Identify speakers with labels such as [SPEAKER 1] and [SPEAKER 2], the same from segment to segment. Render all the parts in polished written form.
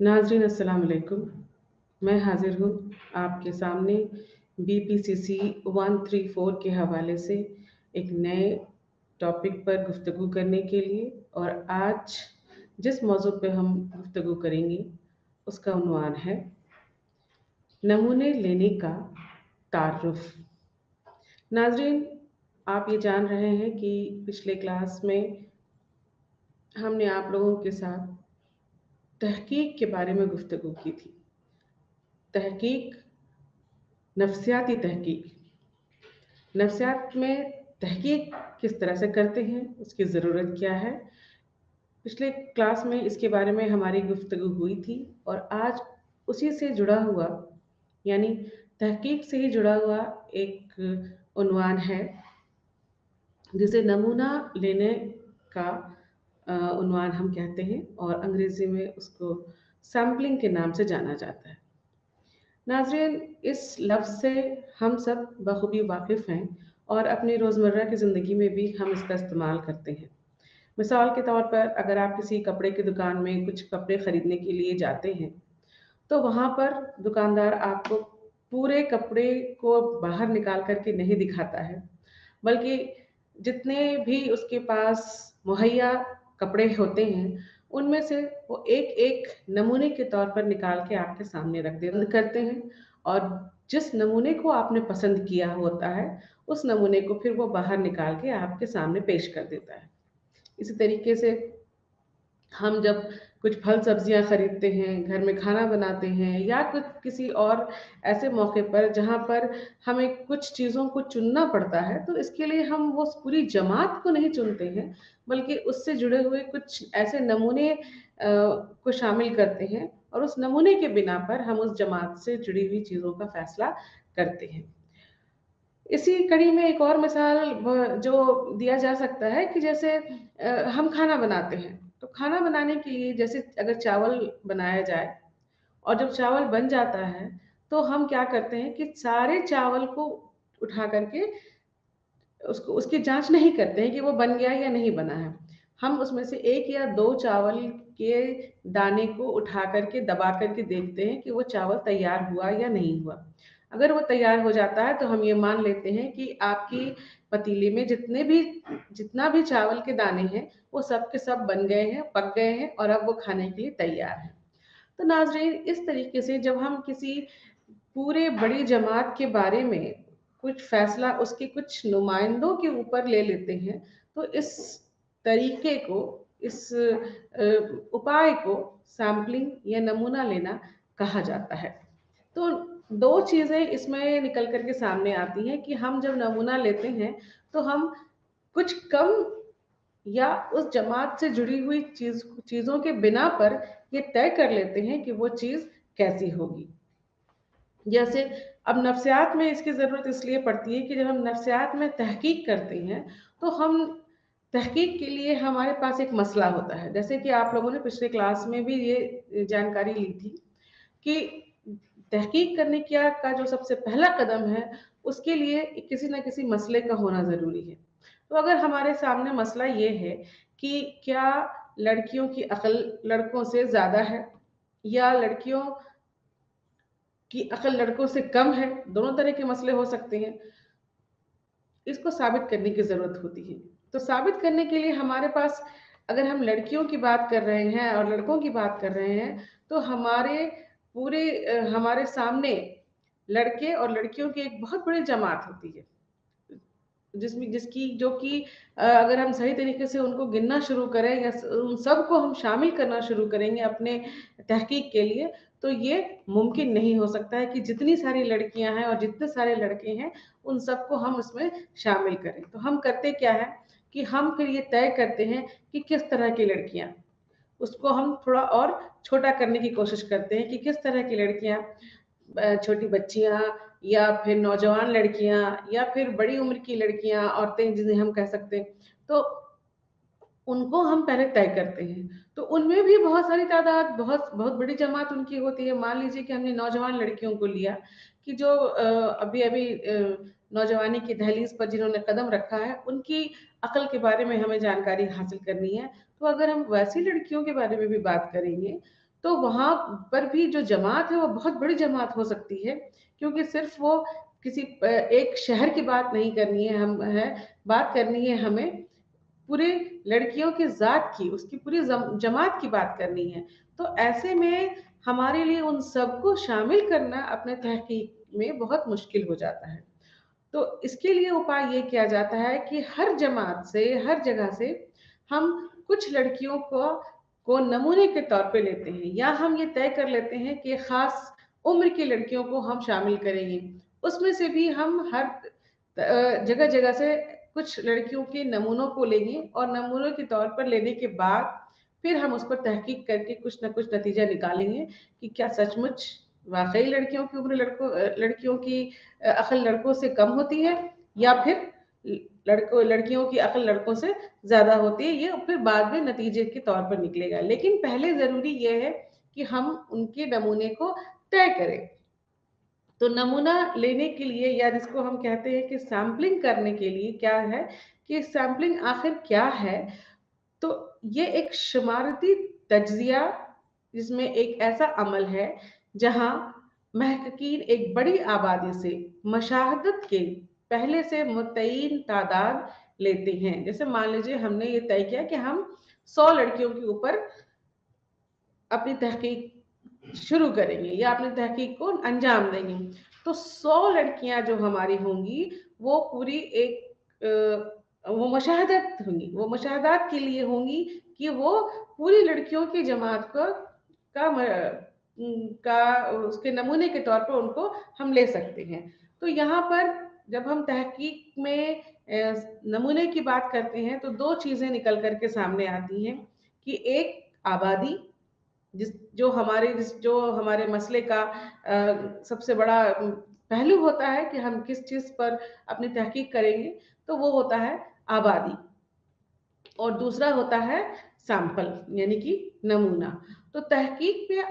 [SPEAKER 1] नाज़रीन अस्सलाम वालेकुम। मैं हाज़िर हूँ आपके सामने BPCC 134 के हवाले से एक नए टॉपिक पर गुफ्तगू करने के लिए। और आज जिस मौज़ू पे हम गुफ्तगू करेंगे उसका उन्वान है नमूने लेने का तारुफ। नाज़रीन, आप ये जान रहे हैं कि पिछले क्लास में हमने आप लोगों के साथ तहकीक के बारे में गुफ्तगू की थी। तहकीक, नफ्सियाती तहकीक। नफ्सियात में तहकीक किस तरह से करते हैं, उसकी ज़रूरत क्या है। पिछले क्लास में इसके बारे में हमारी गुफ्तगू हुई थी और आज उसी से जुड़ा हुआ, यानी तहकीक से ही जुड़ा हुआ एक उन्वान है जिसे नमूना लेने का उन्वान हम कहते हैं और अंग्रेज़ी में उसको सैम्पलिंग के नाम से जाना जाता है। नाज़रीन, इस लफ्ज़ से हम सब बखूबी वाकिफ़ हैं और अपनी रोज़मर्रा की ज़िंदगी में भी हम इसका इस्तेमाल करते हैं। मिसाल के तौर पर अगर आप किसी कपड़े की दुकान में कुछ कपड़े खरीदने के लिए जाते हैं, तो वहाँ पर दुकानदार आपको पूरे कपड़े को बाहर निकाल कर के नहीं दिखाता है, बल्कि जितने भी उसके पास मुहैया कपड़े होते हैं, उनमें से वो एक-एक नमूने के तौर पर निकाल के आपके सामने रख दे करते हैं और जिस नमूने को आपने पसंद किया होता है, उस नमूने को फिर वो बाहर निकाल के आपके सामने पेश कर देता है। इसी तरीके से हम जब कुछ फल सब्जियां खरीदते हैं, घर में खाना बनाते हैं या कुछ किसी और ऐसे मौके पर जहां पर हमें कुछ चीज़ों को चुनना पड़ता है, तो इसके लिए हम वो पूरी जमात को नहीं चुनते हैं, बल्कि उससे जुड़े हुए कुछ ऐसे नमूने को शामिल करते हैं और उस नमूने के बिना पर हम उस जमात से जुड़ी हुई चीज़ों का फैसला करते हैं। इसी कड़ी में एक और मिसाल जो दिया जा सकता है कि जैसे हम खाना बनाते हैं, तो खाना बनाने के लिए जैसे अगर चावल बनाया जाए और जब चावल बन जाता है, तो हम क्या करते हैं कि सारे चावल को उठा करके उसको उसकी जाँच नहीं करते हैं कि वो बन गया है या नहीं बना है। हम उसमें से 1 या 2 चावल के दाने को उठा कर के दबा कर के देखते हैं कि वो चावल तैयार हुआ या नहीं हुआ। अगर वो तैयार हो जाता है तो हम ये मान लेते हैं कि आपकी पतीले में जितना भी चावल के दाने हैं, वो सब के सब बन गए हैं, पक गए हैं और अब वो खाने के लिए तैयार हैं। तो नाज़रीन, इस तरीके से जब हम किसी पूरे बड़ी जमात के बारे में कुछ फैसला उसके कुछ नुमाइंदों के ऊपर ले लेते हैं, तो इस तरीके को, इस उपाय को सैम्पलिंग या नमूना लेना कहा जाता है। तो 2 चीज़ें इसमें निकल कर के सामने आती हैं कि हम जब नमूना लेते हैं, तो हम कुछ कम या उस जमात से जुड़ी हुई चीज़ों के बिना पर ये तय कर लेते हैं कि वो चीज़ कैसी होगी। जैसे अब नफ्सियात में इसकी ज़रूरत इसलिए पड़ती है कि जब हम नफ्सियात में तहकीक करते हैं, तो हम तहकीक के लिए हमारे पास एक मसला होता है। जैसे कि आप लोगों ने पिछले क्लास में भी ये जानकारी ली थी कि तहकीक करने का जो सबसे पहला कदम है, उसके लिए किसी न किसी मसले का होना ज़रूरी है। तो अगर हमारे सामने मसला ये है कि क्या लड़कियों की अक़ल लड़कों से ज़्यादा है या लड़कियों की अक़ल लड़कों से कम है, दोनों तरह के मसले हो सकते हैं। इसको साबित करने की ज़रूरत होती है। तो साबित करने के लिए हमारे पास, अगर हम लड़कियों की बात कर रहे हैं और लड़कों की बात कर रहे हैं, तो हमारे सामने लड़के और लड़कियों की एक बहुत बड़ी जमात होती है। जिसमें जिसकी जो कि अगर हम सही तरीके से उनको गिनना शुरू करें या उन सबको हम शामिल करना शुरू करेंगे अपने तहकीक के लिए, तो ये मुमकिन नहीं हो सकता है कि जितनी सारी लड़कियां हैं और जितने सारे लड़के हैं, उन सबको हम उसमें शामिल करें। तो हम करते क्या है कि हम फिर ये तय करते हैं कि किस तरह की लड़कियां, उसको हम थोड़ा और छोटा करने की कोशिश करते हैं कि किस तरह की लड़कियां, छोटी बच्चियां या फिर नौजवान लड़कियां या फिर बड़ी उम्र की लड़कियां, औरतें जिन्हें हम कह सकते हैं, तो उनको हम पहले तय करते हैं। तो उनमें भी बहुत सारी तादाद, बहुत बहुत बड़ी जमात उनकी होती है। मान लीजिए कि हमने नौजवान लड़कियों को लिया कि जो अभी-अभी नौजवानी की दहलीज पर जिन्होंने कदम रखा है, उनकी अक्ल के बारे में हमें जानकारी हासिल करनी है। तो अगर हम वैसी लड़कियों के बारे में भी बात करेंगे, तो वहाँ पर भी जो जमात है वो बहुत बड़ी जमात हो सकती है, क्योंकि सिर्फ वो किसी एक शहर की बात नहीं करनी है, बात करनी है हमें पूरे लड़कियों की ज़ात की, उसकी पूरी जमात की बात करनी है। तो ऐसे में हमारे लिए उन सबको शामिल करना अपने तहकीक में बहुत मुश्किल हो जाता है। तो इसके लिए उपाय ये किया जाता है कि हर जमात से, हर जगह से हम कुछ लड़कियों को नमूने के तौर पे लेते हैं, या हम ये तय कर लेते हैं कि खास उम्र की लड़कियों को हम शामिल करेंगे। उसमें से भी हम हर जगह जगह से कुछ लड़कियों के नमूनों को लेंगे, और नमूनों के तौर पर लेने के बाद फिर हम उस पर तहकीक करके कुछ ना कुछ नतीजा निकालेंगे कि क्या सचमुच वाकई लड़कियों की उम्र लड़कियों की अक्ल लड़कों से कम होती है, या फिर लड़कियों की अक्ल लड़कों से ज्यादा होती है। ये फिर बाद में नतीजे के तौर पर निकलेगा, लेकिन पहले जरूरी ये है कि हम उनके नमूने को तय करें। तो नमूना लेने के लिए, या जिसको हम कहते हैं कि सैम्पलिंग करने के लिए, क्या है कि सैम्पलिंग आखिर क्या है, तो ये एक शुमारती तज्जिया, जिसमें एक ऐसा अमल है जहां महक़क़ीन एक बड़ी आबादी से मशाहदत के पहले से मुतय्यन तादाद लेते हैं। जैसे मान लीजिए हमने ये तय किया कि हम 100 लड़कियों के ऊपर अपनी तहकीक शुरू करेंगे या अपनी तहकीक को अंजाम देंगे। तो 100 लड़कियां जो हमारी होंगी वो पूरी वो मुशाहदत होंगी, वो मुशाहदात के लिए होंगी कि वो पूरी लड़कियों की जमात को का का उसके नमूने के तौर पर उनको हम ले सकते हैं। तो यहाँ पर जब हम तहकीक में नमूने की बात करते हैं तो दो चीजें निकल करके सामने आती हैं कि एक आबादी, जो हमारे मसले का सबसे बड़ा पहलू होता है कि हम किस चीज पर अपनी तहकीक करेंगे, तो वो होता है आबादी। और दूसरा होता है सैंपल, यानी कि नमूना। तो तहकीक पे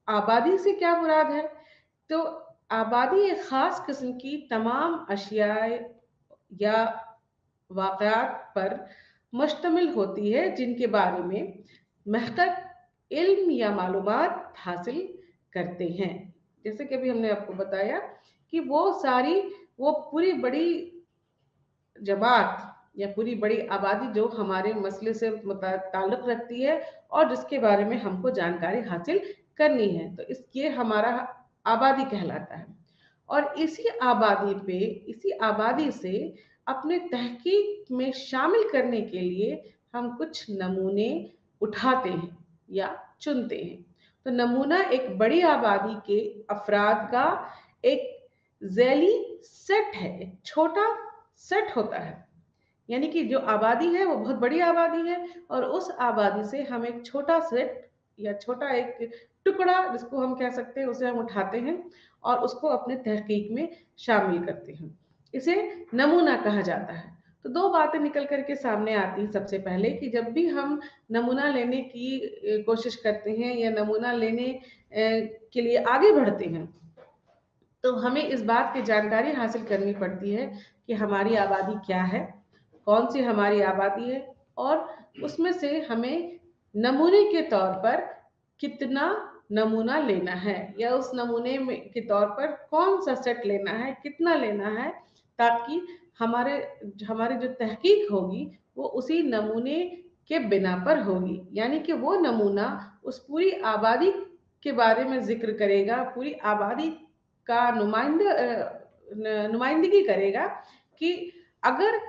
[SPEAKER 1] आबादी से क्या मुराद है? तो आबादी एक खास किस्म की तमाम अशिया या वाक़यात पर मुश्तमिल होती है जिनके बारे में महक़क़ इल्म या मालूमात हासिल करते हैं। जैसे कि अभी हमने आपको बताया कि वो पूरी बड़ी जमात या पूरी बड़ी आबादी जो हमारे मसले से ताल्लुक़ रखती है और जिसके बारे में हमको जानकारी हासिल करनी है, तो ये हमारा आबादी कहलाता है। और इसी आबादी से अपने तहकीक में शामिल करने के लिए हम कुछ नमूने उठाते हैं या चुनते हैं। तो नमूना एक बड़ी आबादी के अफराद का एक ज़ैली सेट है, एक छोटा सेट होता है। यानी कि जो आबादी है वो बहुत बड़ी आबादी है, और उस आबादी से हम एक छोटा सेट या छोटा एक टुकड़ा, जिसको हम कह सकते हैं, उसे हम उठाते हैं और उसको अपने तहकीक में शामिल करते हैं। इसे नमूना कहा जाता है। तो दो बातें निकल करके सामने आती हैं। सबसे पहले कि जब भी हम नमूना लेने की कोशिश करते हैं या नमूना लेने के लिए आगे बढ़ते हैं, तो हमें इस बात की जानकारी हासिल करनी पड़ती है कि हमारी आबादी क्या है, कौन सी हमारी आबादी है, और उसमें से हमें नमूने के तौर पर कितना नमूना लेना है, या उस नमूने में के तौर पर कौन सा सेट लेना है, कितना लेना है, ताकि हमारे हमारी जो तहकीक होगी वो उसी नमूने के बिना पर होगी। यानी कि वो नमूना उस पूरी आबादी के बारे में जिक्र करेगा, पूरी आबादी का नुमाइंदगी करेगा कि अगर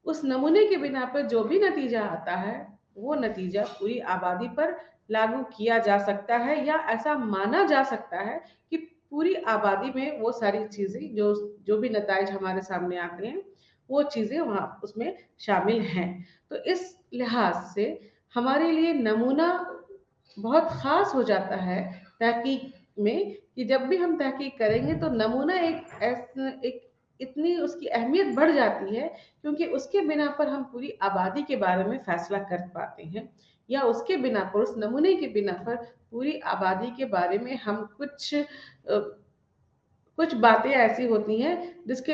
[SPEAKER 1] उस नमूने के बिना पर जो भी नतीजा आता है वो नतीजा पूरी आबादी पर लागू किया जा सकता है, या ऐसा माना जा सकता है कि पूरी आबादी में वो सारी चीजें जो भी नताइज हमारे सामने आते हैं वो चीजें वहां उसमें शामिल हैं। तो इस लिहाज से हमारे लिए नमूना बहुत खास हो जाता है तहकीक में, कि जब भी हम तहकीक करेंगे तो नमूना एक इतनी उसकी अहमियत बढ़ जाती है, क्योंकि उसके बिना पर हम पूरी आबादी के बारे में फैसला कर पाते हैं, या उसके बिना पर, उस नमूने के बिना पर पूरी आबादी के बारे में हम कुछ बातें ऐसी होती हैं जिसके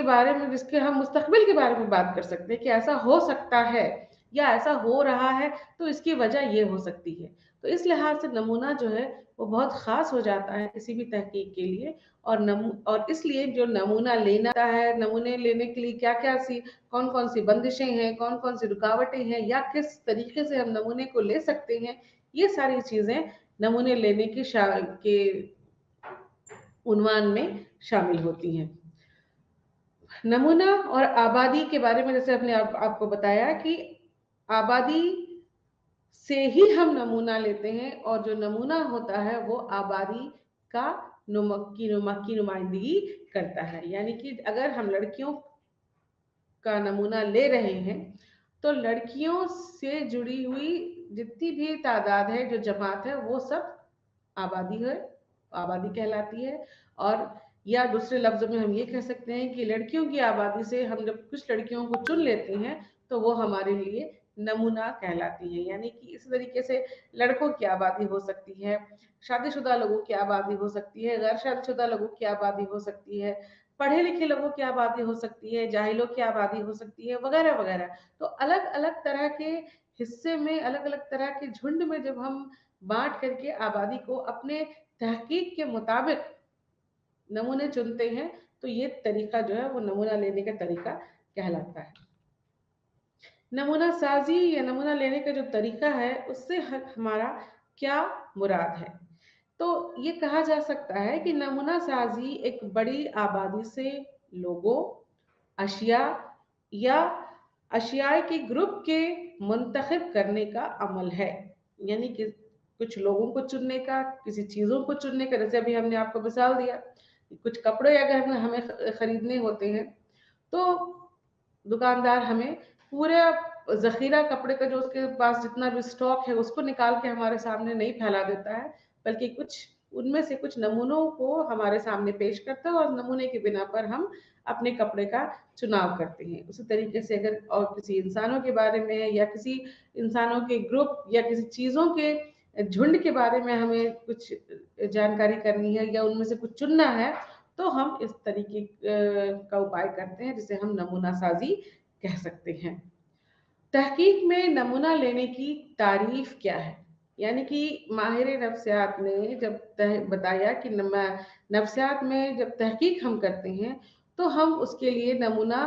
[SPEAKER 1] हम मुस्तकबिल के बारे में बात कर सकते हैं कि ऐसा हो सकता है या ऐसा हो रहा है तो इसकी वजह ये हो सकती है। तो इस लिहाज से नमूना जो है वो बहुत ख़ास हो जाता है किसी भी तहकीक के लिए। और इसलिए जो नमूना लेना है, नमूने लेने के लिए क्या-क्या सी कौन-कौन सी बंदिशें हैं, कौन-कौन सी रुकावटें हैं, या किस तरीके से हम नमूने को ले सकते हैं, ये सारी चीज़ें नमूने लेने के उन्वान में शामिल होती हैं। नमूना और आबादी के बारे में जैसे अपने आपको बताया कि आबादी से ही हम नमूना लेते हैं, और जो नमूना होता है वो आबादी का की नुमाइंदगी करता है। यानी कि अगर हम लड़कियों का नमूना ले रहे हैं तो लड़कियों से जुड़ी हुई जितनी भी तादाद है, जो जमात है, वो सब आबादी है, आबादी कहलाती है। और या दूसरे लफ्जों में हम ये कह सकते हैं कि लड़कियों की आबादी से हम जब कुछ लड़कियों को चुन लेते हैं तो वो हमारे लिए नमूना कहलाती हैं। यानी कि इस तरीके से लड़कों की आबादी हो सकती है, शादीशुदा लोगों की आबादी हो सकती है, गैर शादीशुदा लोगों की आबादी हो सकती है, पढ़े लिखे लोगों की आबादी हो सकती है, जाहिलों की आबादी हो सकती है, वगैरह वगैरह। तो अलग अलग तरह के हिस्से में, अलग अलग तरह के झुंड में जब हम बांट करके आबादी को अपने तहकीक के मुताबिक नमूने चुनते हैं तो ये तरीका जो है वो नमूना लेने का तरीका कहलाता है। नमूना साजी या नमूना लेने का जो तरीका है उससे हमारा क्या मुराद है? तो ये कहा जा सकता है कि नमूना साजी एक बड़ी आबादी से लोगों, अशिया या अशियाए के ग्रुप के मुंतखब करने का अमल है। यानी कि कुछ लोगों को चुनने का, किसी चीज़ों को चुनने का। जैसे अभी हमने आपको मिसाल दिया, कुछ कपड़े अगर हमें खरीदने होते हैं तो दुकानदार हमें पूरा ज़ख़ीरा कपड़े का जो उसके पास जितना भी स्टॉक है उसको निकाल के हमारे सामने नहीं फैला देता है, बल्कि कुछ उनमें से कुछ नमूनों को हमारे सामने पेश करता है और नमूने के बिना पर हम अपने कपड़े का चुनाव करते हैं। उसी तरीके से अगर और किसी इंसानों के बारे में या किसी इंसानों के ग्रुप या किसी चीज़ों के झुंड के बारे में हमें कुछ जानकारी करनी है या उनमें से कुछ चुनना है, तो हम इस तरीके का उपाय करते हैं जिसे हम नमूना साजी कह सकते हैं। तहकीक में नमूना लेने की तारीफ क्या है? यानी कि माहिर नफ्सियात ने जब बताया कि नफ्सियात में जब तहकीक हम करते हैं तो हम उसके लिए नमूना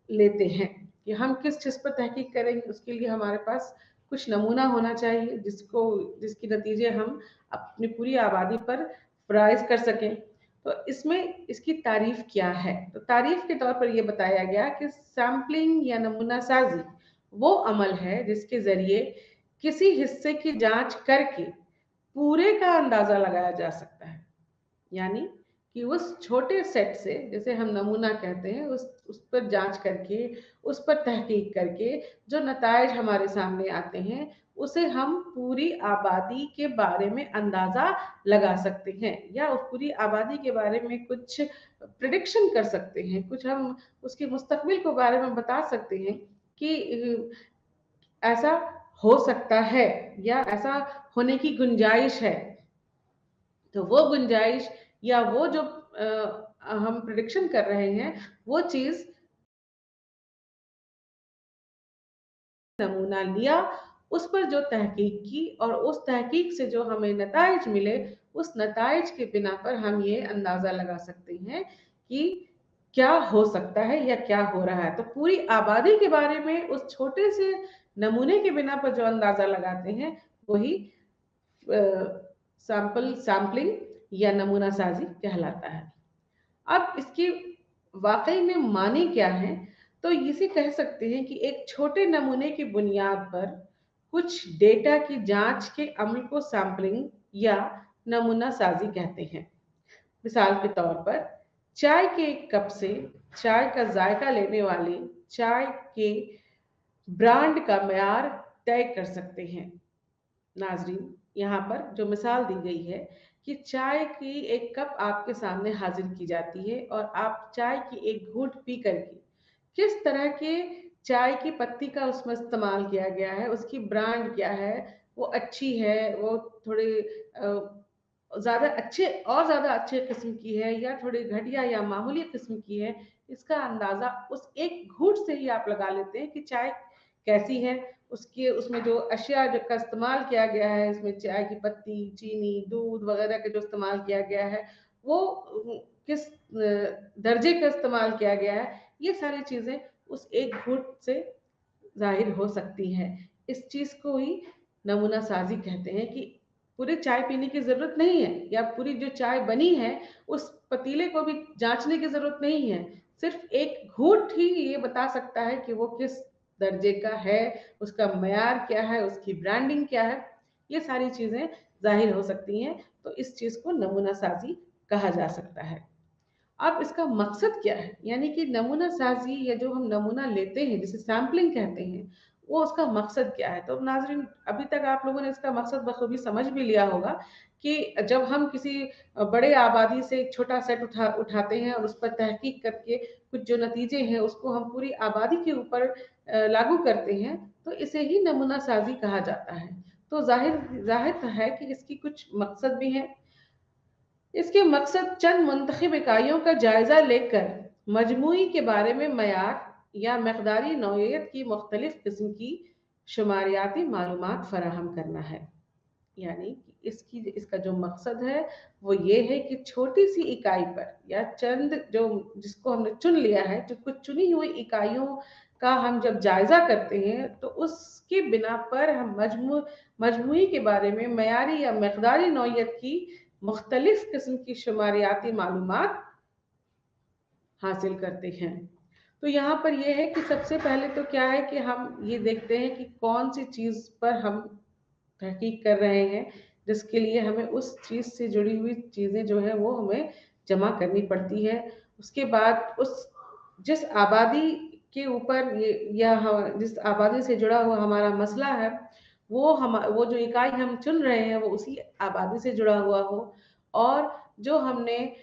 [SPEAKER 1] लेते हैं कि हम किस चीज़ पर तहकीक करेंगे। उसके लिए हमारे पास कुछ नमूना होना चाहिए जिसके नतीजे हम अपनी पूरी आबादी पर फराइज कर सकें। तो इसमें इसकी तारीफ क्या है? तो तारीफ के तौर पर यह बताया गया कि सैम्पलिंग या नमूना साजी वो अमल है जिसके जरिए किसी हिस्से की जांच करके पूरे का अंदाजा लगाया जा सकता है। यानी कि उस छोटे सेट से, जैसे हम नमूना कहते हैं, उस पर जांच करके, उस पर तहकीक करके जो नतायज हमारे सामने आते हैं उसे हम पूरी आबादी के बारे में अंदाजा लगा सकते हैं, या उस पूरी आबादी के बारे में कुछ प्रिडिक्शन कर सकते हैं, कुछ हम उसके मुस्तकबिल के बारे में बता सकते हैं कि ऐसा हो सकता है या ऐसा होने की गुंजाइश है। तो वो गुंजाइश या वो जो हम प्रिडिक्शन कर रहे हैं वो चीज़ नमूना लिया, उस पर जो तहकीक की और उस तहकीक से जो हमें नताइज मिले, उस नताइज के बिना पर हम ये अंदाज़ा लगा सकते हैं कि क्या हो सकता है या क्या हो रहा है। तो पूरी आबादी के बारे में उस छोटे से नमूने के बिना पर जो अंदाज़ा लगाते हैं वही सैम्पलिंग या नमूना साजी कहलाता है। अब इसकी वाकई में माने क्या है? तो इसे कह सकते हैं कि एक छोटे नमूने की बुनियाद पर कुछ डेटा की जांच के अमल को सैम्पलिंग या नमूना साजी कहते हैं। मिसाल के तौर पर चाय के एक कप से चाय का जायका लेने वाले चाय के ब्रांड का मयार तय कर सकते हैं। नाजरीन, यहाँ पर जो मिसाल दी गई है कि चाय की एक कप आपके सामने हाजिर की जाती है और आप चाय की एक घूंट पी करके किस तरह के चाय की पत्ती का उसमें इस्तेमाल किया गया है, उसकी ब्रांड क्या है, वो अच्छी है, वो थोड़े ज़्यादा अच्छे किस्म की है या थोड़ी घटिया या मामूली किस्म की है, इसका अंदाज़ा उस एक घूंट से ही आप लगा लेते हैं कि चाय कैसी है, उसमें जो अशिया का इस्तेमाल किया गया है, इसमें चाय की पत्ती, चीनी, दूध वगैरह का जो इस्तेमाल किया गया है, वो किस दर्जे का इस्तेमाल किया गया है, ये सारी चीज़ें उस एक घूंट से ज़ाहिर हो सकती हैं। इस चीज़ को ही नमूना साज़ी कहते हैं कि पूरी चाय पीने की ज़रूरत नहीं है, या पूरी जो चाय बनी है उस पतीले को भी जाँचने की ज़रूरत नहीं है। सिर्फ़ एक घूंट ही ये बता सकता है कि वो किस दर्जे का है, उसका मयार क्या है, उसकी ब्रांडिंग क्या है, ये सारी चीज़ें ज़ाहिर हो सकती हैं। तो इस चीज़ को नमूना साज़ी कहा जा सकता है। अब इसका मकसद क्या है, यानी कि नमूना साजी या जो हम नमूना लेते हैं जिसे सैम्पलिंग कहते हैं, वो उसका मकसद क्या है। तो नाजरीन, अभी तक आप लोगों ने इसका मकसद बखूबी समझ भी लिया होगा कि जब हम किसी बड़े आबादी से एक छोटा सेट उठाते हैं और उस पर तहकीक करके कुछ जो नतीजे हैं उसको हम पूरी आबादी के ऊपर लागू करते हैं, तो इसे ही नमूना साजी कहा जाता है। तो जाहिर जाहिर है कि इसकी कुछ मकसद भी हैं। इसके मकसद चंद मुंतखब इकाइयों का जायजा लेकर मजमूई के बारे में मयार या मकदारी नौइयत की मुख्तलिफ किस्म की शुमारियाती मालूमात फराहम करना है। यानी इसका जो मकसद है वो ये है कि छोटी सी इकाई पर या चंद जो जिसको हमने चुन लिया है, जो कुछ चुनी हुई इकाइयों का हम जब जायजा करते हैं तो उसकी बिना पर हम मजमूई के बारे में मयारी या मकदारी नौइयत की मुख्तलिफ किस्म की शुमारियाती मालूमात हासिल करते हैं। तो यहाँ पर यह है कि सबसे पहले तो क्या है कि हम ये देखते हैं कि कौन सी चीज़ पर हम तहकीक कर रहे हैं, जिसके लिए हमें उस चीज़ से जुड़ी हुई चीज़ें जो है वो हमें जमा करनी पड़ती है। उसके बाद जिस आबादी के ऊपर जिस आबादी से जुड़ा हुआ हमारा मसला है, वो जो इकाई हम चुन रहे हैं वो उसी आबादी से जुड़ा हुआ हो, और जो हमने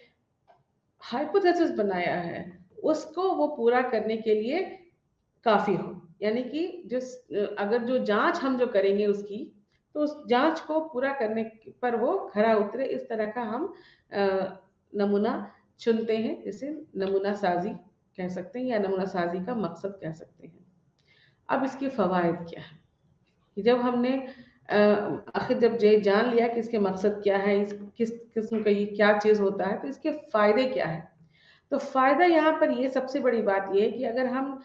[SPEAKER 1] हाइपोथेसिस बनाया है उसको वो पूरा करने के लिए काफी हो। यानी कि अगर जो जांच हम जो करेंगे उसकी, तो उस जांच को पूरा करने पर वो खरा उतरे, इस तरह का हम नमूना चुनते हैं, जिसे नमूना साजी कह सकते हैं या नमूना साजी का मकसद कह सकते हैं। अब इसके फवायद क्या है, जब हमने आखिर जब ये जान लिया कि इसके मकसद क्या है, किस किस्म का ये क्या चीज़ होता है, तो इसके फायदे क्या है। तो फायदा यहाँ पर ये सबसे बड़ी बात ये है कि अगर हम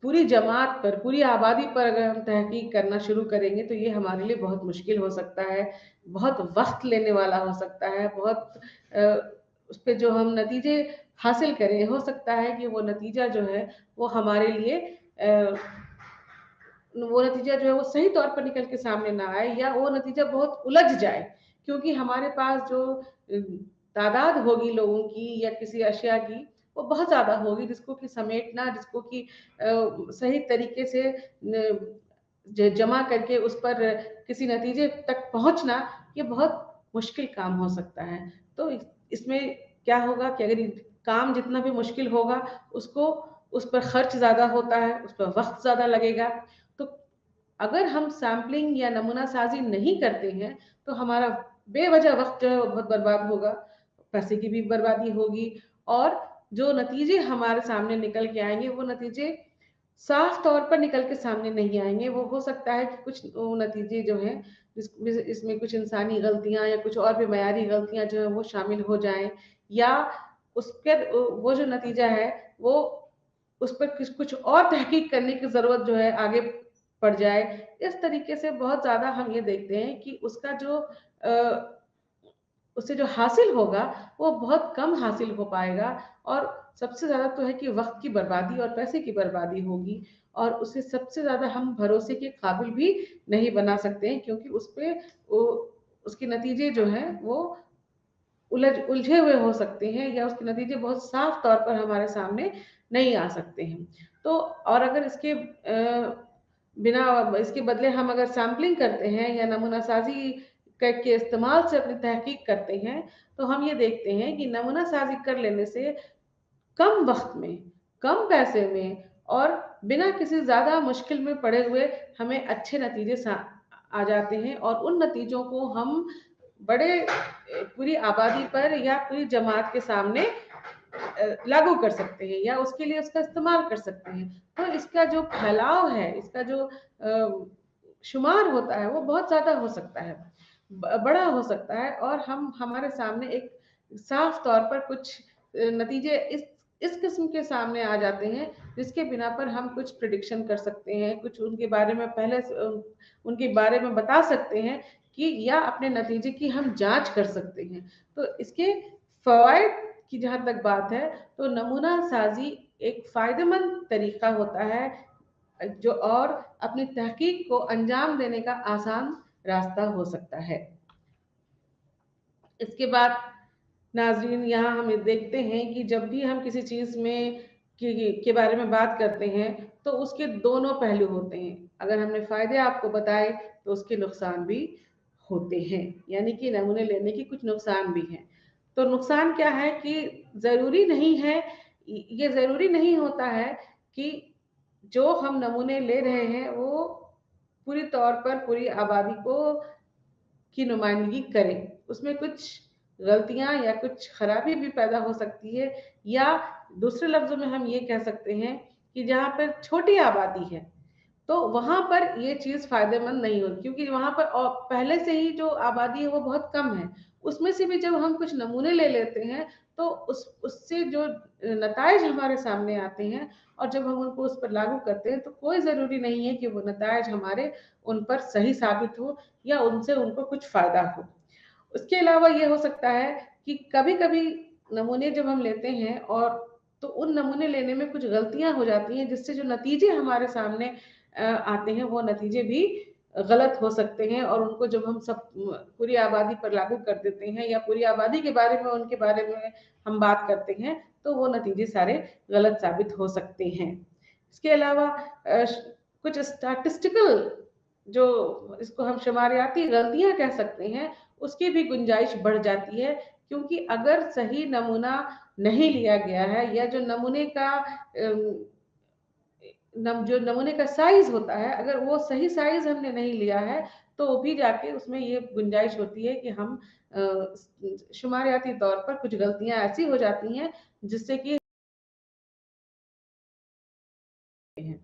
[SPEAKER 1] पूरी जमात पर, पूरी आबादी पर अगर हम तहकीक करना शुरू करेंगे तो ये हमारे लिए बहुत मुश्किल हो सकता है, बहुत वक्त लेने वाला हो सकता है, उस पर जो हम नतीजे हासिल करें, हो सकता है कि वो नतीजा जो है वो हमारे लिए वो नतीजा जो है वो सही तौर पर निकल के सामने ना आए, या वो नतीजा बहुत उलझ जाए, क्योंकि हमारे पास जो तादाद होगी लोगों की या किसी अशिया की, वो बहुत ज़्यादा होगी, जिसको कि समेटना, जिसको कि सही तरीके से जमा करके उस पर किसी नतीजे तक पहुंचना, ये बहुत मुश्किल काम हो सकता है। तो इसमें क्या होगा कि अगर काम जितना भी मुश्किल होगा, उस पर खर्च ज़्यादा होता है, उस पर वक्त ज़्यादा लगेगा। तो अगर हम सैम्पलिंग या नमूना साजी नहीं करते हैं तो हमारा बेवजह वक्त जो है वो बहुत बर्बाद होगा, पैसे की भी बर्बादी होगी, और जो नतीजे हमारे सामने निकल के आएंगे वो नतीजे साफ तौर पर निकल के सामने नहीं आएंगे। वो हो सकता है कि कुछ नतीजे जो हैं इसमें कुछ इंसानी गलतियां या कुछ और भी मयारी गलतियां जो है वो शामिल हो जाएं, या उस पर वो जो नतीजा है वो उस पर कुछ और तहकीक करने की जरूरत जो है आगे पड़ जाए। इस तरीके से बहुत ज्यादा हम ये देखते हैं कि उससे जो हासिल होगा वो बहुत कम हासिल हो पाएगा, और सबसे ज्यादा तो है कि वक्त की बर्बादी और पैसे की बर्बादी होगी, और उसे सबसे ज्यादा हम भरोसे के काबिल भी नहीं बना सकते हैं, क्योंकि उसके नतीजे जो हैं वो उलझे हुए हो सकते हैं, या उसके नतीजे बहुत साफ तौर पर हमारे सामने नहीं आ सकते हैं। तो और अगर इसके बदले हम अगर सैम्पलिंग करते हैं या नमूना साजी के इस्तेमाल से अपनी तहकीक करते हैं, तो हम ये देखते हैं कि नमूना साजी कर लेने से कम वक्त में, कम पैसे में और बिना किसी ज़्यादा मुश्किल में पड़े हुए हमें अच्छे नतीजे आ जाते हैं, और उन नतीजों को हम पूरी आबादी पर या पूरी जमात के सामने लागू कर सकते हैं या उसके लिए उसका इस्तेमाल कर सकते हैं। तो इसका जो फैलाव है, इसका जो शुमार होता है वो बहुत ज़्यादा हो सकता है, बड़ा हो सकता है, और हमारे सामने एक साफ तौर पर कुछ नतीजे इस किस्म के सामने आ जाते हैं जिसके बिना पर हम कुछ प्रिडिक्शन कर सकते हैं, कुछ उनके बारे में पहले उनके बारे में बता सकते हैं कि या अपने नतीजे की हम जांच कर सकते हैं। तो इसके फवायद की जहाँ तक बात है तो नमूना साजी एक फायदेमंद तरीका होता है जो और अपनी तहकीक को अंजाम देने का आसान रास्ता हो सकता है। इसके बाद नाजरीन यहाँ हम देखते हैं कि जब भी हम किसी चीज़ में के बारे में बात करते हैं तो उसके दोनों पहलू होते हैं। अगर हमने फ़ायदे आपको बताए तो उसके नुकसान भी होते हैं, यानी कि नमूने लेने के कुछ नुकसान भी हैं। तो नुकसान क्या है कि ज़रूरी नहीं है, ये ज़रूरी नहीं होता है कि जो हम नमूने ले रहे हैं वो पूरी तौर पर पूरी आबादी को की नुमाइंदगी करें। उसमें कुछ गलतियां या कुछ खराबी भी पैदा हो सकती है, या दूसरे लफ्जों में हम ये कह सकते हैं कि जहाँ पर छोटी आबादी है तो वहां पर ये चीज फायदेमंद नहीं होती, क्योंकि वहां पर पहले से ही जो आबादी है वो बहुत कम है। उसमें से भी जब हम कुछ नमूने ले लेते हैं तो उससे जो नताइज हमारे सामने आते हैं और जब हम उनको उस पर लागू करते हैं तो कोई ज़रूरी नहीं है कि वो नताइज हमारे उन पर सही साबित हो या उनसे उनको कुछ फ़ायदा हो। उसके अलावा ये हो सकता है कि कभी कभी नमूने जब हम लेते हैं और तो उन नमूने लेने में कुछ गलतियां हो जाती हैं जिससे जो नतीजे हमारे सामने आते हैं वो नतीजे भी गलत हो सकते हैं, और उनको जब हम सब पूरी आबादी पर लागू कर देते हैं या पूरी आबादी के बारे में उनके बारे में हम बात करते हैं तो वो नतीजे सारे गलत साबित हो सकते हैं। इसके अलावा कुछ स्टैटिस्टिकल जो इसको हम शुमारियाती गलतियां कह सकते हैं उसकी भी गुंजाइश बढ़ जाती है, क्योंकि अगर सही नमूना नहीं लिया गया है या जो नमूने का जो नमूने का साइज होता है अगर वो सही साइज हमने नहीं लिया है तो भी जाके उसमें ये गुंजाइश होती है कि हम शुमारियाती तौर पर कुछ गलतियां ऐसी हो जाती हैं जिससे कि हैं।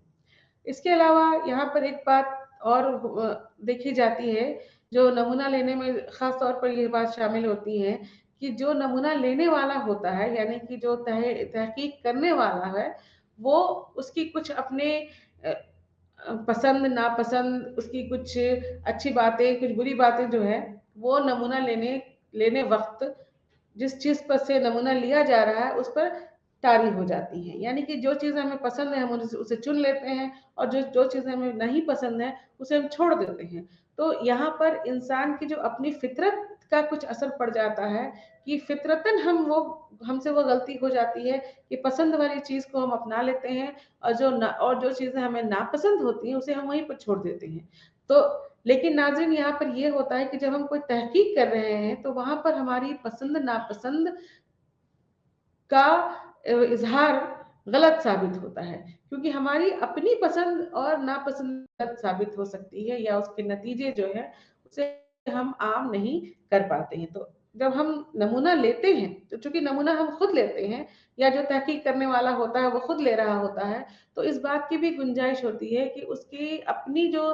[SPEAKER 1] इसके अलावा यहाँ पर एक बात और देखी जाती है, जो नमूना लेने में खास तौर पर ये बात शामिल होती है कि जो नमूना लेने वाला होता है यानी कि जो तहकीक करने वाला है वो उसकी कुछ अपने पसंद नापसंद, उसकी कुछ अच्छी बातें कुछ बुरी बातें जो है वो नमूना लेने लेने वक्त जिस चीज पर से नमूना लिया जा रहा है उस पर तारी हो जाती है। यानी कि जो चीज़ हमें पसंद है हम उसे चुन लेते हैं और जो जो चीज़ें हमें नहीं पसंद है उसे हम छोड़ देते हैं। तो यहाँ पर इंसान की जो अपनी फितरत का कुछ असर पड़ जाता है कि फितरतन हमसे वो गलती हो जाती है कि पसंद वाली चीज़ को हम अपना लेते हैं और जो चीज़ें हमें नापसंद होती हैं उसे हम वहीं पर छोड़ देते हैं। तो लेकिन नाज़रीन यहाँ पर ये होता है कि जब हम कोई तहकीक कर रहे हैं तो वहाँ पर हमारी पसंद नापसंद का इजहार गलत साबित होता है, क्योंकि हमारी अपनी पसंद और नापसंद गलत साबित हो सकती है या उसके नतीजे जो है उसे हम आम नहीं कर पाते हैं। तो जब हम नमूना लेते हैं तो चूंकि नमूना हम खुद लेते हैं या जो तहकीक करने वाला होता है वो खुद ले रहा होता है तो इस बात की भी गुंजाइश होती है कि उसकी अपनी जो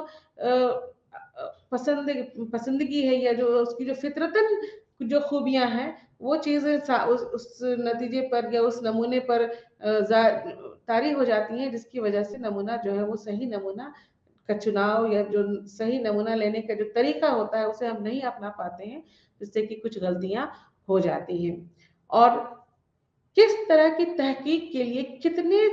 [SPEAKER 1] पसंदगी है या जो उसकी जो फितरतन जो खूबियां हैं वो चीज़ें उस नतीजे पर या उस नमूने पर तारी हो जाती हैं जिसकी वजह से नमूना जो है वो सही नमूना का चुनाव या जो सही नमूना लेने का जो तरीका होता है उसे हम नहीं अपना पाते हैं, जिससे कि कुछ गलतियां हो जाती हैं। और किस तरह की तहकीक के लिए कितने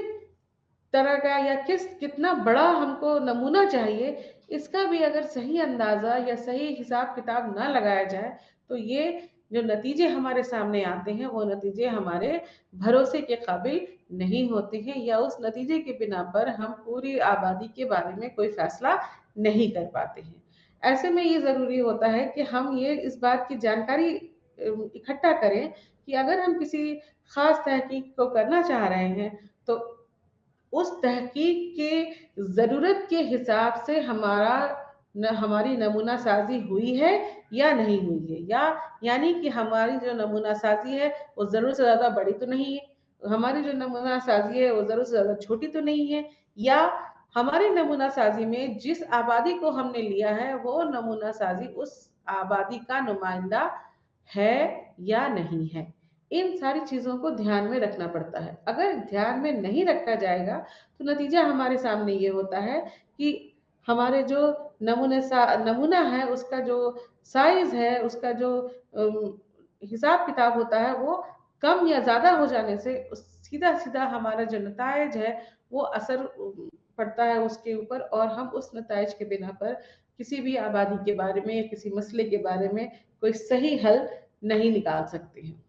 [SPEAKER 1] तरह का या कितना बड़ा हमको नमूना चाहिए इसका भी अगर सही अंदाजा या सही हिसाब किताब ना लगाया जाए तो ये जो नतीजे हमारे सामने आते हैं वो नतीजे हमारे भरोसे के काबिल नहीं होते हैं या उस नतीजे के बिना पर हम पूरी आबादी के बारे में कोई फैसला नहीं कर पाते हैं। ऐसे में ये ज़रूरी होता है कि हम ये इस बात की जानकारी इकट्ठा करें कि अगर हम किसी खास तहकीक को करना चाह रहे हैं तो उस तहकीक के ज़रूरत के हिसाब से हमारी नमूना साजी हुई है या नहीं हुई है, या यानी कि हमारी जो नमूना साजी है वो ज़रूरत से ज़्यादा बड़ी तो नहीं है हमारी जो नमूना साजी है वो ज़रूरत से ज़्यादा छोटी तो नहीं है, या हमारी नमूना साजी में जिस आबादी को हमने लिया है वो नमूना साजी उस आबादी का नुमाइंदा है या नहीं है। इन सारी चीज़ों को ध्यान में रखना पड़ता है। अगर ध्यान में नहीं रखा जाएगा तो नतीजा हमारे सामने ये होता है कि हमारे जो नमूना है उसका जो साइज है, उसका जो हिसाब किताब होता है, वो कम या ज़्यादा हो जाने से सीधा सीधा हमारा जो नतायज है वो असर पड़ता है उसके ऊपर, और हम उस नतायज के बिना पर किसी भी आबादी के बारे में या किसी मसले के बारे में कोई सही हल नहीं निकाल सकते हैं।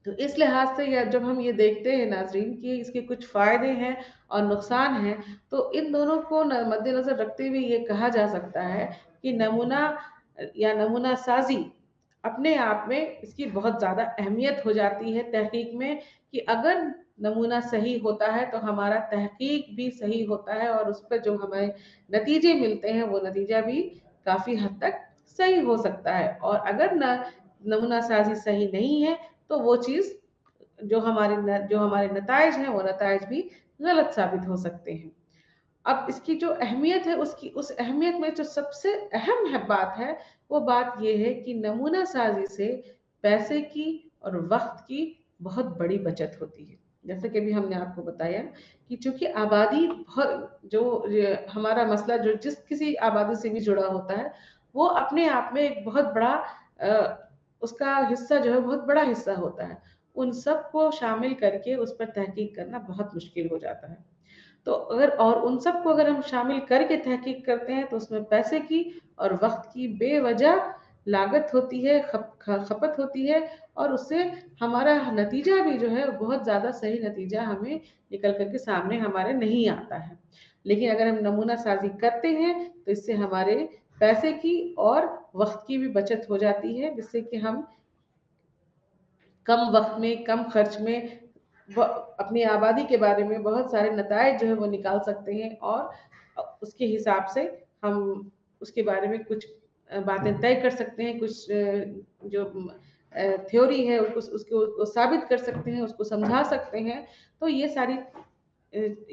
[SPEAKER 1] तो इस लिहाज से जब हम ये देखते हैं नाजरीन कि इसके कुछ फ़ायदे हैं और नुकसान हैं, तो इन दोनों को मद्देनज़र रखते हुए ये कहा जा सकता है कि नमूना या नमूना साजी अपने आप में इसकी बहुत ज़्यादा अहमियत हो जाती है तहकीक में, कि अगर नमूना सही होता है तो हमारा तहकीक भी सही होता है और उस पर जो हमें नतीजे मिलते हैं वो नतीजा भी काफ़ी हद तक सही हो सकता है। और अगर नमूना साजी सही नहीं है तो वो चीज़ जो हमारे नतायज हैं वो नतायज भी गलत साबित हो सकते हैं। अब इसकी जो अहमियत है उसकी उस अहमियत में जो सबसे अहम बात है वो बात ये है कि नमूना साजी से पैसे की और वक्त की बहुत बड़ी बचत होती है। जैसे कि अभी हमने आपको बताया कि चूंकि आबादी बहुत हमारा मसला जो जिस किसी आबादी से भी जुड़ा होता है वो अपने आप में एक बहुत बड़ा उसका हिस्सा जो है बहुत बड़ा हिस्सा होता है। उन सब को शामिल करके उस पर तहकीक करना बहुत मुश्किल हो जाता है। तो उन सबको अगर हम शामिल करके तहकीक करते हैं तो उसमें पैसे की और वक्त की बेवजह लागत होती है, खपत होती है, और उससे हमारा नतीजा भी जो है बहुत ज़्यादा सही नतीजा हमें निकल करके सामने हमारे नहीं आता है। लेकिन अगर हम नमूना साजी करते हैं तो इससे हमारे पैसे की और वक्त की भी बचत हो जाती है, जिससे कि हम कम वक्त में कम खर्च में अपनी आबादी के बारे में बहुत सारे नतायज जो है वो निकाल सकते हैं, और उसके हिसाब से हम उसके बारे में कुछ बातें तय कर सकते हैं, कुछ जो थ्योरी है उसको साबित कर सकते हैं, उसको समझा सकते हैं। तो ये सारी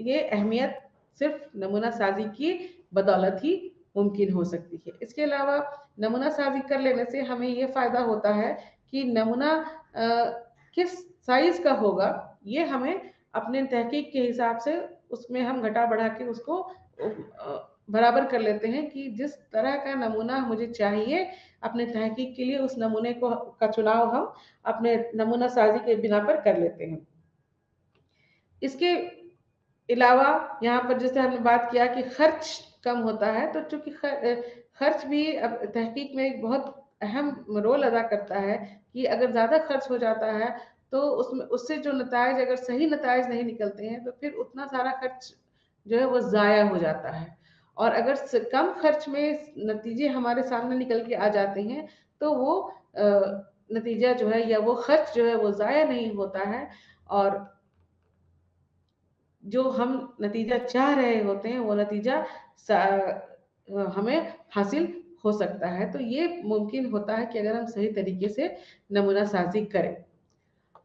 [SPEAKER 1] ये अहमियत सिर्फ नमूना साजी की बदौलत ही मुमकिन हो सकती है। इसके अलावा नमूना साजी कर लेने से हमें ये फ़ायदा होता है कि नमूना किस साइज़ का होगा ये हमें अपने तहकीक के हिसाब से उसमें हम घटा बढ़ा के उसको बराबर कर लेते हैं कि जिस तरह का नमूना मुझे चाहिए अपने तहकीक के लिए उस नमूने का चुनाव हम अपने नमूना साजी के बिना पर कर लेते हैं। इसके अलावा यहाँ पर जैसे हमने बात किया कि खर्च कम होता है, तो चूंकि खर्च भी अब तहकीक में एक बहुत अहम रोल अदा करता है कि अगर ज़्यादा खर्च हो जाता है तो उसमें उससे जो नतायज अगर सही नतायज नहीं निकलते हैं तो फिर उतना सारा खर्च जो है वो ज़ाया हो जाता है। और अगर कम खर्च में नतीजे हमारे सामने निकल के आ जाते हैं तो वो नतीजा जो है या वो खर्च जो है वो ज़ाया नहीं होता है, और जो हम नतीजा चाह रहे होते हैं वो नतीजा हमें हासिल हो सकता है। तो ये मुमकिन होता है कि अगर हम सही तरीके से नमूना साजी करें।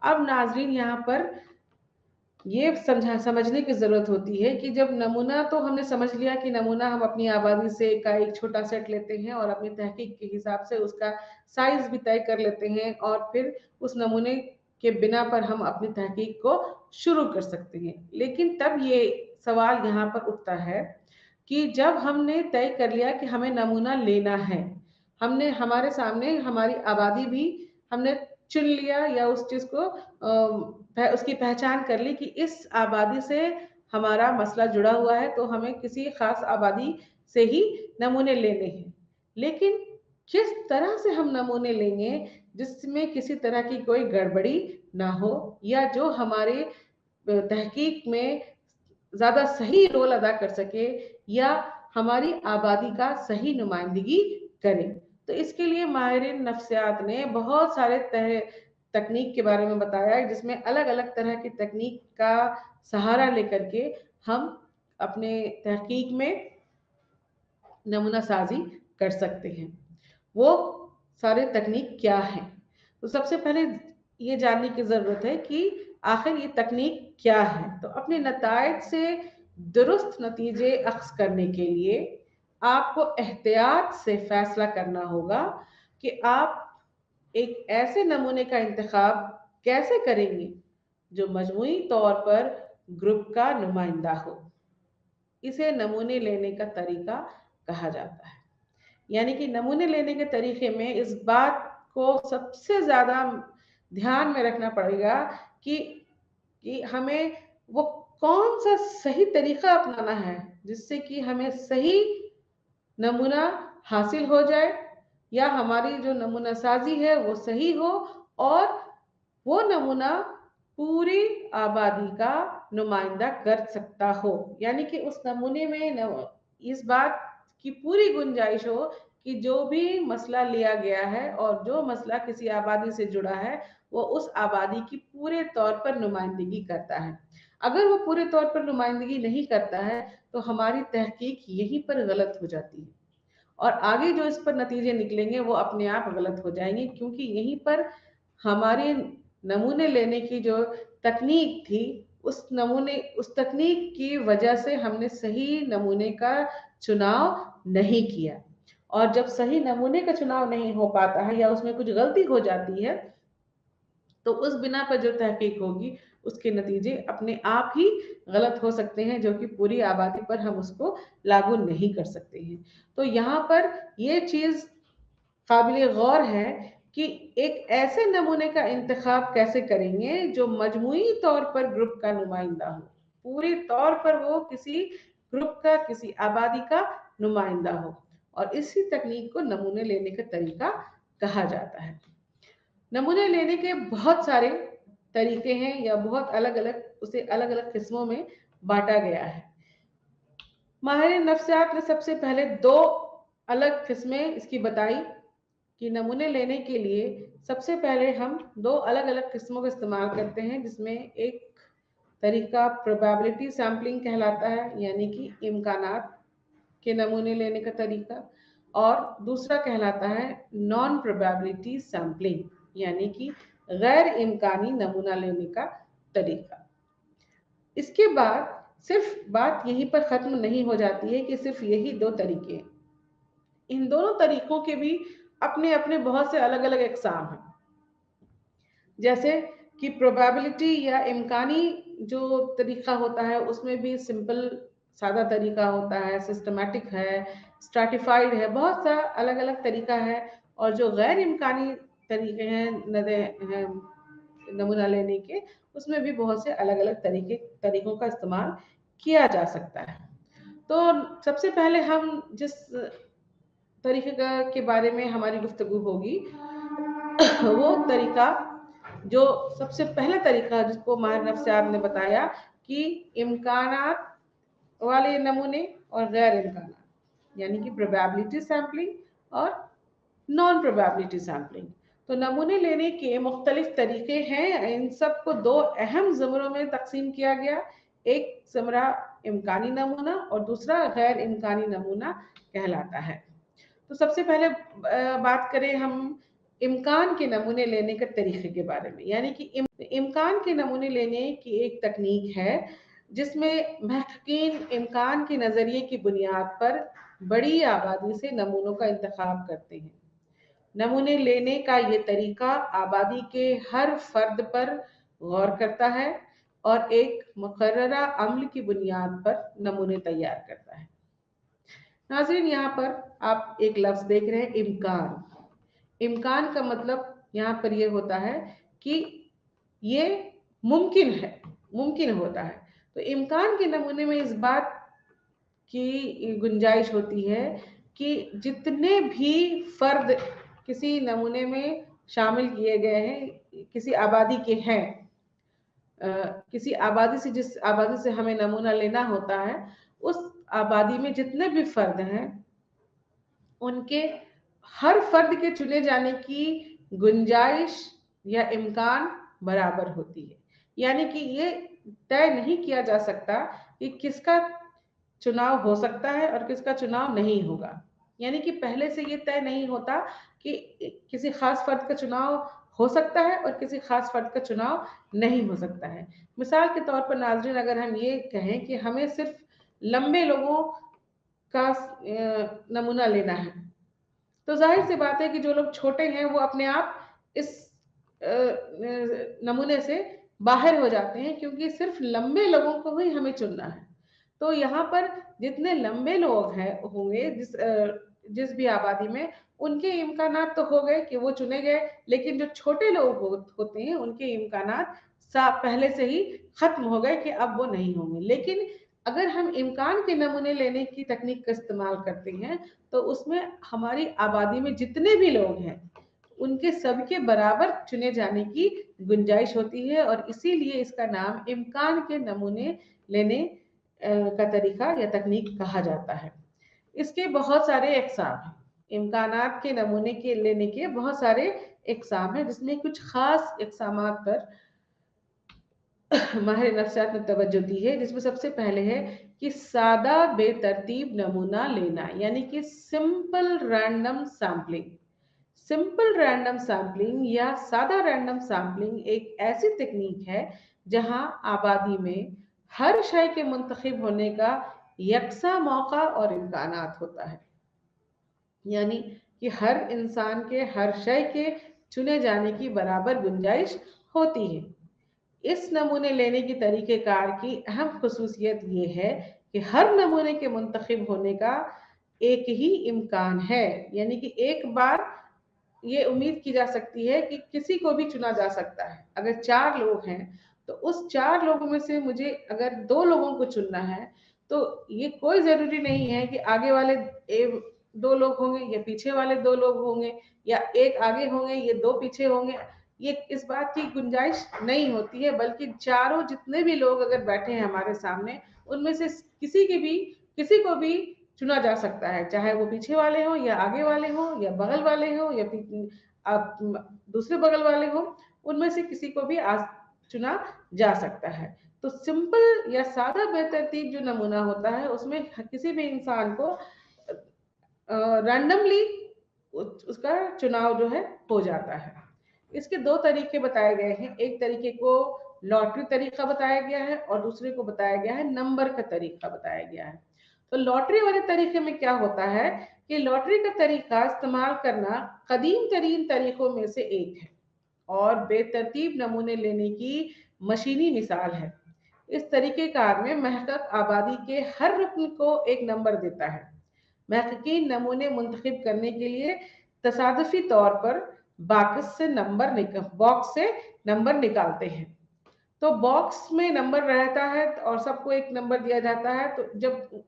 [SPEAKER 1] अब नाजरीन यहाँ पर ये समझने की ज़रूरत होती है कि जब नमूना तो हमने समझ लिया कि नमूना हम अपनी आबादी से का एक छोटा सेट लेते हैं और अपनी तहकीक के हिसाब से उसका साइज भी तय कर लेते हैं, और फिर उस नमूने के बिना पर हम अपनी तहकीक को शुरू कर सकते हैं। लेकिन तब ये सवाल यहाँ पर उठता है कि जब हमने तय कर लिया कि हमें नमूना लेना है, हमने हमारे सामने हमारी आबादी भी हमने चुन लिया या उस चीज़ को उसकी पहचान कर ली कि इस आबादी से हमारा मसला जुड़ा हुआ है तो हमें किसी खास आबादी से ही नमूने लेने हैं। लेकिन किस तरह से हम नमूने लेंगे जिसमें किसी तरह की कोई गड़बड़ी ना हो, या जो हमारे तहकीक में ज़्यादा सही रोल अदा कर सके या हमारी आबादी का सही नुमाइंदगी करे। तो इसके लिए माहिरीन नफ्सियात ने बहुत सारे तकनीक के बारे में बताया है, जिसमें अलग अलग तरह की तकनीक का सहारा लेकर के हम अपने तहकीक में नमूना साजी कर सकते हैं। वो सारे तकनीक क्या हैं? तो सबसे पहले ये जानने की ज़रूरत है कि आखिर ये तकनीक क्या है। तो अपने नताइज से दुरुस्त नतीजे अख्ज़ करने के लिए आपको एहतियात से फैसला करना होगा कि आप एक ऐसे नमूने का इंतखाब कैसे करेंगे जो मजमूई तौर पर ग्रुप का नुमाइंदा हो। इसे नमूने लेने का तरीका कहा जाता है। यानी कि नमूने लेने के तरीके में इस बात को सबसे ज़्यादा ध्यान में रखना पड़ेगा कि हमें वो कौन सा सही तरीका अपनाना है जिससे कि हमें सही नमूना हासिल हो जाए, या हमारी जो नमूना साजी है वो सही हो और वो नमूना पूरी आबादी का नुमाइंदा कर सकता हो। यानी कि उस नमूने में इस बात की पूरी गुंजाइश हो कि जो भी मसला लिया गया है और जो मसला किसी आबादी से जुड़ा है वो उस आबादी की पूरे तौर पर नुमाइंदगी करता है। अगर वो पूरे तौर पर नुमाइंदगी नहीं करता है तो हमारी तहकीक यहीं पर गलत हो जाती है और आगे जो इस पर नतीजे निकलेंगे वो अपने आप गलत हो जाएंगे, क्योंकि यहीं पर हमारे नमूने लेने की जो तकनीक थी उस तकनीक की वजह से हमने सही नमूने का चुनाव नहीं किया। और जब सही नमूने का चुनाव नहीं हो पाता है या उसमें कुछ गलती हो जाती है तो उस बिना पर जो तहकीक होगी उसके नतीजे अपने आप ही गलत हो सकते हैं, जो कि पूरी आबादी पर हम उसको लागू नहीं कर सकते हैं। तो यहाँ पर ये चीज़ काबिल गौर है कि एक ऐसे नमूने का इंतखाब कैसे करेंगे जो मजमूई तौर पर ग्रुप का नुमाइंदा हो, पूरे तौर पर वो किसी ग्रुप का, किसी आबादी का नुमाइंदा हो। और इसी तकनीक को नमूने लेने का तरीका कहा जाता है। नमूने लेने के बहुत सारे तरीके हैं या बहुत अलग अलग उसे अलग अलग किस्मों में बांटा गया है। माहिर नफ्सियात ने सबसे पहले दो अलग किस्में इसकी बताई कि नमूने लेने के लिए सबसे पहले हम दो अलग अलग किस्मों का इस्तेमाल करते हैं, जिसमें एक तरीका प्रोबेबिलिटी सैम्पलिंग कहलाता है, यानी कि इम्कानात के नमूने लेने का तरीका, और दूसरा कहलाता है नॉन प्रोबेबिलिटी सैम्पलिंग, यानी कि गैर इम्कानी नमूना लेने का तरीका। इसके बाद सिर्फ बात यहीं पर खत्म नहीं हो जाती है कि सिर्फ यही दो तरीके हैं। इन दोनों तरीकों के भी अपने अपने बहुत से अलग अलग अक़साम हैं। जैसे कि प्रोबेबिलिटी या इम्कानी जो तरीका होता है उसमें भी सिंपल सादा तरीका होता है, सिस्टमैटिक है, स्ट्रैटिफाइड है, बहुत सा अलग अलग तरीका है। और जो गैर इम्कानी तरीके हैं नमूना लेने के, उसमें भी बहुत से अलग अलग तरीकों का इस्तेमाल किया जा सकता है। तो सबसे पहले हम जिस तरीके के बारे में हमारी गुफ्तगू होगी वो तरीका, जो सबसे पहला तरीका जिसको माहिर नफ्सियात ने बताया कि इम्कानात वाले नमूने और गैर इम्कानात, यानी कि प्रोबेबिलिटी सैम्पलिंग और नॉन प्रोबेबिलिटी सैम्पलिंग। तो नमूने लेने के मुख्तलिफ तरीके हैं। इन सब को दो अहम ज़मरों में तकसीम किया गया। एक ज़मरा इम्कानी नमूना और दूसरा गैर इम्कानी नमूना कहलाता है। तो सबसे पहले बात करें हम इम्कान के नमूने लेने के तरीके के बारे में। यानी कि इम्कान के नमूने लेने की एक तकनीक है जिसमें महक़क़ीन इम्कान के नज़रिए की बुनियाद पर बड़ी आबादी से नमूनों का इंतखाब करते हैं। नमूने लेने का ये तरीका आबादी के हर फर्द पर गौर करता है और एक मुकर्ररा अमल की बुनियाद पर नमूने तैयार करता है। नाज़रीन, यहाँ पर आप एक लफ्ज़ देख रहे हैं, इम्कान। इम्कान का मतलब यहाँ पर ये होता है कि ये मुमकिन है, मुमकिन होता है। तो इम्कान के नमूने में इस बात की गुंजाइश होती है कि जितने भी फर्द किसी नमूने में शामिल किए गए हैं, किसी आबादी के हैं, किसी आबादी से, जिस आबादी से हमें नमूना लेना होता है, उस आबादी में जितने भी फर्द हैं उनके हर फर्द के चुने जाने की गुंजाइश या इम्कान बराबर होती है। यानी कि ये तय नहीं किया जा सकता कि किसका चुनाव हो सकता है और किसका चुनाव नहीं होगा। यानी कि पहले से ये तय नहीं होता कि किसी खास फर्द का चुनाव हो सकता है और किसी खास फर्द का चुनाव नहीं हो सकता है। मिसाल के तौर पर नाज़रीन, अगर हम ये कहें कि हमें सिर्फ लंबे लोगों का नमूना लेना है, तो जाहिर सी बात है कि जो लोग छोटे हैं वो अपने आप इस नमूने से बाहर हो जाते हैं, क्योंकि सिर्फ लंबे लोगों को ही हमें चुनना है। तो यहाँ पर जितने लंबे लोग हैं होंगे जिस भी आबादी में, उनके इम्कानात तो हो गए कि वो चुने गए, लेकिन जो छोटे लोग होते हैं उनके इम्कानात पहले से ही खत्म हो गए कि अब वो नहीं होंगे। लेकिन अगर हम इम्कान के नमूने लेने की तकनीक का इस्तेमाल करते हैं, तो उसमें हमारी आबादी में जितने भी लोग हैं उनके सबके बराबर चुने जाने की गुंजाइश होती है, और इसीलिए इसका नाम इम्कान के नमूने लेने का तरीका या तकनीक कहा जाता है। इसके बहुत सारे अक़साम हैं। इम्कानात के नमूने के लेने के बहुत सारे अक़साम हैं, जिसमें कुछ खास अक़सामात पर माहिर नफ्सियात ने तवज्जो दी है, जिसमें सबसे पहले है कि सादा बेतरतीब नमूना लेना, यानी कि simple random sampling. Simple random sampling या सादा रैंडम सैम्पलिंग एक ऐसी तकनीक है जहां आबादी में हर शय के मुंतखब होने का यकसा मौका और इम्कानात होता है, यानी कि हर इंसान के हर शय के चुने जाने की बराबर गुंजाइश होती है। इस नमूने लेने की तरीक़ेकार की अहम खुसूसियत ये है कि हर नमूने के मुंतखब होने का एक ही इम्कान है, यानी कि एक बार ये उम्मीद की जा सकती है कि किसी को भी चुना जा सकता है। अगर 4 लोग हैं तो उस 4 लोगों में से मुझे अगर 2 लोगों को चुनना है, तो ये कोई ज़रूरी नहीं है कि आगे वाले 2 लोग होंगे या पीछे वाले 2 लोग होंगे, या एक आगे होंगे या 2 पीछे होंगे। ये इस बात की गुंजाइश नहीं होती है, बल्कि चारों जितने भी लोग अगर बैठे हैं हमारे सामने, उनमें से किसी को भी चुना जा सकता है, चाहे वो पीछे वाले हों या आगे वाले हों या बगल वाले हों या आप दूसरे बगल वाले हों, उनमें से किसी को भी चुना जा सकता है। तो सिंपल या सादा बेतरतीब जो नमूना होता है, उसमें किसी भी इंसान को रैंडमली उसका चुनाव जो है हो जाता है। इसके 2 तरीके बताए गए हैं। एक तरीके को लॉटरी तरीका बताया गया है और दूसरे को बताया गया है नंबर का तरीका बताया गया है। तो लॉटरी वाले तरीके में क्या होता है कि लॉटरी का तरीका इस्तेमाल करना कदीम तरीन तरीकों में से एक है और बेतरतीब नमूने लेने की मशीनी मिसाल है। इस तरीक़ेकार में महक़क़ आबादी के हर रुकन को एक नंबर देता है। महक़क़ीन नमूने मुंतखब करने के लिए तसादुफी तौर पर बॉक्स से नंबर निकालते हैं। तो बॉक्स में नंबर रहता है और सबको एक नंबर दिया जाता है, तो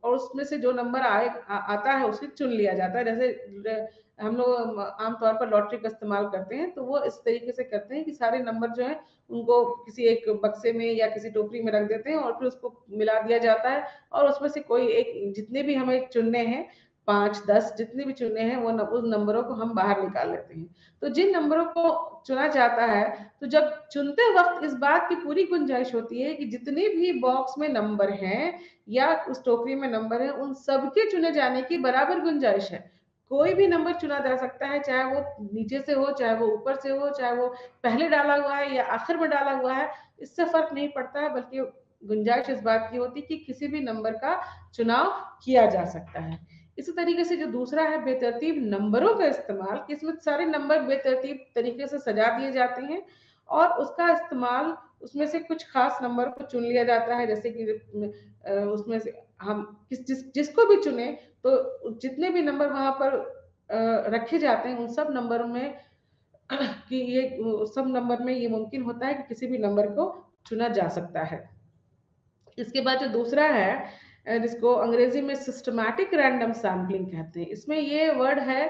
[SPEAKER 1] और उसमें से जो नंबर आता है उसे चुन लिया जाता है। जैसे हम लोग आमतौर पर लॉटरी का इस्तेमाल करते हैं, तो वो इस तरीके से करते हैं कि सारे नंबर जो हैं उनको किसी एक बक्से में या किसी टोकरी में रख देते हैं और फिर उसको मिला दिया जाता है, और उसमें से कोई एक, जितने भी हमें चुनने हैं 5, 10 जितने भी चुनने हैं, वो उन नंबरों को हम बाहर निकाल लेते हैं। तो जिन नंबरों को चुना जाता है, तो जब चुनते वक्त इस बात की पूरी गुंजाइश होती है कि जितने भी बॉक्स में नंबर हैं या उस टोकरी में नंबर है, उन सबके चुने जाने की बराबर गुंजाइश है। कोई भी नंबर चुना जा सकता है, चाहे वो नीचे से हो, चाहे वो ऊपर से हो, चाहे वो पहले डाला हुआ है या आखिर में डाला हुआ है, इससे फर्क नहीं पड़ता है, बल्कि गुंजाइश इस बात की होती है कि किसी भी नंबर का चुनाव किया जा सकता है। इसी तरीके से जो दूसरा है बेतरतीब नंबरों का इस्तेमाल, कि इसमें सारे नंबर बेतरतीब तरीके से सजा दिए जाते हैं और उसका इस्तेमाल, उसमें से कुछ खास नंबर को चुन लिया जाता है, जैसे कि उसमें से हम जिसको भी चुने, तो जितने भी नंबर वहां पर रखे जाते हैं, उन सब नंबरों में कि ये सब नंबर में ये मुमकिन होता है कि किसी भी नंबर को चुना जा सकता है। इसके बाद जो दूसरा है जिसको अंग्रेजी में सिस्टमैटिक रैंडम सैम्पलिंग कहते हैं, इसमें ये वर्ड है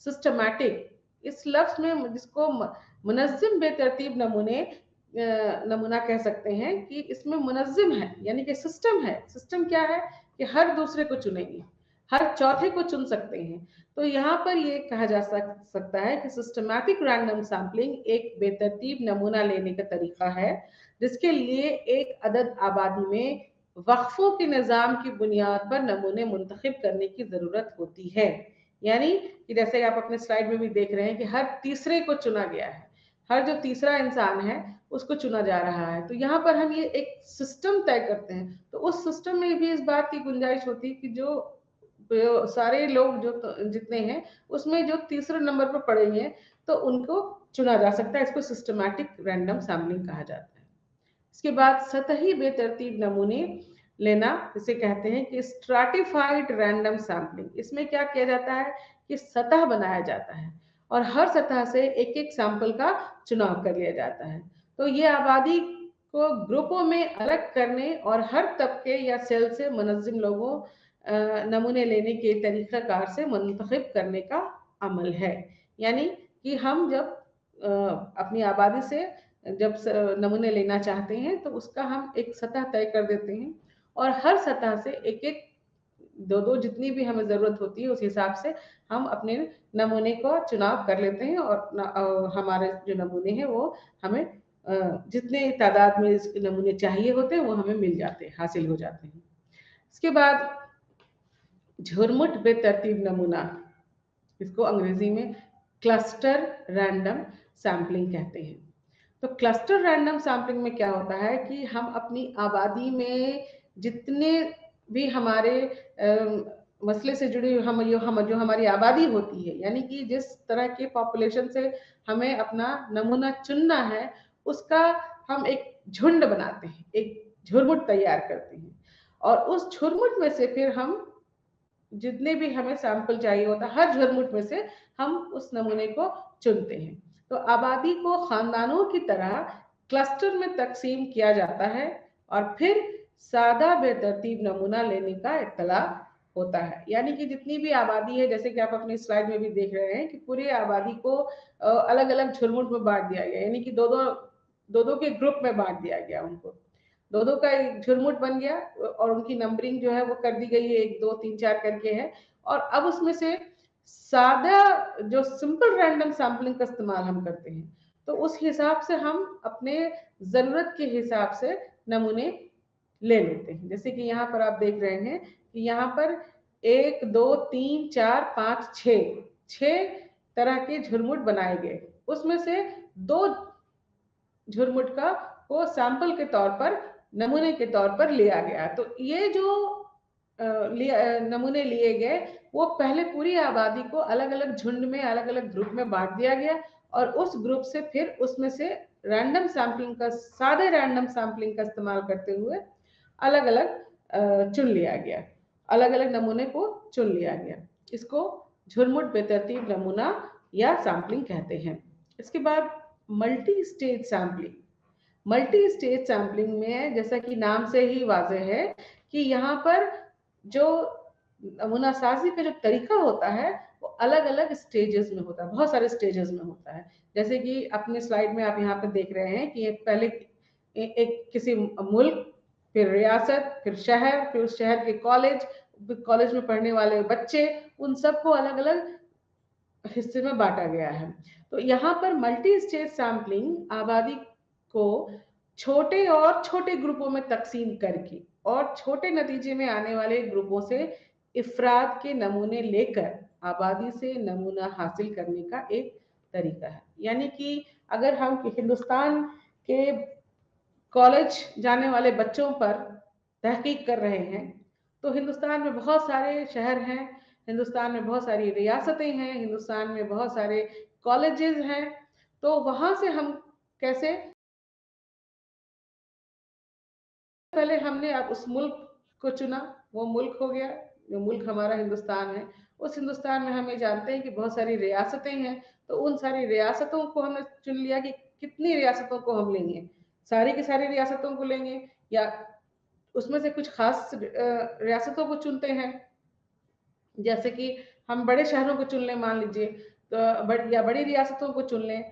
[SPEAKER 1] सिस्टमैटिक। इस लफ्ज में जिसको मुनज़्ज़म बेतरतीब नमूना कह सकते हैं, कि इसमें मुनज़्ज़म है, यानी कि सिस्टम है। सिस्टम क्या है कि हर दूसरे को चुनेंगे, हर चौथे को चुन सकते हैं। तो यहाँ पर ये कहा जा सकता है कि सिस्टमैटिक रैंडम सैम्पलिंग एक बेतरतीब नमूना लेने का तरीका है, जिसके लिए एक अदद आबादी में वक्फों के निज़ाम की बुनियाद पर नमूने मुंतखब करने की ज़रूरत होती है। यानी कि जैसे आप अपने स्लाइड में भी देख रहे हैं कि हर तीसरे को चुना गया है, हर जो तीसरा इंसान है उसको चुना जा रहा है। तो यहाँ पर हम ये एक सिस्टम तय करते हैं, तो उस सिस्टम में भी इस बात की गुंजाइश होती है कि जो सारे लोग जो जितने हैं उसमें जो तीसरे नंबर पर पड़े हैं तो उनको चुना जा सकता है। इसको सिस्टमैटिक रैंडम सैम्पलिंग कहा जाता है। इसके बाद सतही बेतरतीब नमूने लेना, इसे कहते हैं कि स्ट्रैटिफाइड रैंडम सैम्पलिंग। इसमें क्या किया जाता है कि सतह बनाया जाता है और हर सतह से एक एक सैंपल का चुनाव कर लिया जाता है। तो ये आबादी को ग्रुपों में अलग करने और हर तबके या सेल से मुनज़्ज़िम लोगों नमूने लेने के तरीक़ाकार से मुंतखब करने का अमल है। यानी कि हम जब अपनी आबादी से जब नमूने लेना चाहते हैं तो उसका हम एक सतह तय कर देते हैं और हर सतह से एक एक दो दो जितनी भी हमें ज़रूरत होती है उस हिसाब से हम अपने नमूने का चुनाव कर लेते हैं और हमारे जो नमूने हैं वो हमें जितने तादाद में इस नमूने चाहिए होते हैं वो हमें मिल जाते हैं, हासिल हो जाते हैं। इसके बाद झुरमुट बेतरतीब नमूना, इसको अंग्रेजी में क्लस्टर रैंडम सैम्पलिंग कहते हैं। तो क्लस्टर रैंडम सैम्पलिंग में क्या होता है कि हम अपनी आबादी में जितने भी हमारे मसले से जुड़ी हम जो हमारी आबादी होती है, यानी कि जिस तरह के पॉपुलेशन से हमें अपना नमूना चुनना है उसका हम एक झुंड बनाते हैं, एक झुरमुट तैयार करते हैं और उस झुरमुट में से फिर हम जितने भी हमें सैंपल चाहिए होता है हर झुरमुट में से हम उस नमूने को चुनते हैं। तो आबादी को खानदानों की तरह क्लस्टर में तकसीम किया जाता है और फिर सादा बेतरतीब नमूना लेने का इत्तला होता है। यानी कि जितनी भी आबादी है, जैसे कि आप अपनी स्लाइड में भी देख रहे हैं कि पूरी आबादी को अलग अलग झुरमुट में बांट दिया गया, यानी कि दो दो के ग्रुप में बांट दिया गया। उनको दो दो का एक झुरमुट बन गया और उनकी नंबरिंग जो है वो कर दी गई है, 1 2 3 4 करके है। और अब उसमें से सादा जो सिंपल रैंडम सैम्पलिंग का इस्तेमाल हम करते हैं, तो उस हिसाब से हम अपने ज़रूरत के हिसाब से नमूने ले लेते हैं। जैसे कि यहाँ पर आप देख रहे हैं कि यहाँ पर 1 2 3 4 5 6 तरह के झुरमुट बनाए गए। उसमें से 2 झुरमुट का वो सैंपल के तौर पर, नमूने के तौर पर लिया गया। तो ये जो नमूने लिए गए वो पहले पूरी आबादी को अलग अलग झुंड में, अलग अलग ग्रुप में बांट दिया गया और उस ग्रुप से फिर उसमें से रैंडम सैम्पलिंग का, सादे रैंडम सैम्पलिंग का इस्तेमाल करते हुए अलग अलग चुन लिया गया, अलग अलग नमूने को चुन लिया गया। इसको झुरमुट बेतरतीब नमूना या सैम्पलिंग कहते हैं। इसके बाद multi stage sampling. Multi stage sampling में जैसा कि नाम से ही वाज़ेह है कि यहाँ पर जो नमूना साजी का जो तरीका होता है वो अलग अलग स्टेजेस में होता है, बहुत सारे स्टेजेस में होता है। जैसे कि अपने स्लाइड में आप यहाँ पर देख रहे हैं कि ये पहले एक किसी मुल्क, फिर रियासत, फिर शहर, फिर उस शहर के कॉलेज में पढ़ने वाले बच्चे, उन सबको अलग अलग हिस्से में बांटा गया है। तो यहाँ पर मल्टी स्टेज सैम्पलिंग आबादी को छोटे और छोटे ग्रुपों में तकसीम करके और छोटे नतीजे में आने वाले ग्रुपों से इफराद के नमूने लेकर आबादी से नमूना हासिल करने का एक तरीका है। यानी कि अगर हम हिंदुस्तान के कॉलेज जाने वाले बच्चों पर तहकीक कर रहे हैं तो हिंदुस्तान में बहुत सारे शहर हैं, हिंदुस्तान में बहुत सारी रियासतें हैं, हिंदुस्तान में बहुत सारे कॉलेजेस हैं। तो वहाँ से हम कैसे, पहले हमने अब उस मुल्क को चुना, वो मुल्क हो गया, जो मुल्क हमारा हिंदुस्तान है। उस हिंदुस्तान में हमें जानते हैं कि बहुत सारी रियासतें हैं, तो उन सारी रियासतों को हमने चुन लिया कि कितनी रियासतों को हम लेंगे, सारी की सारी रियासतों को लेंगे या उसमें से कुछ खास रियासतों को चुनते हैं। जैसे कि हम बड़े शहरों को चुन लें, मान लीजिए, तो बड़ी रियासतों को चुन लें।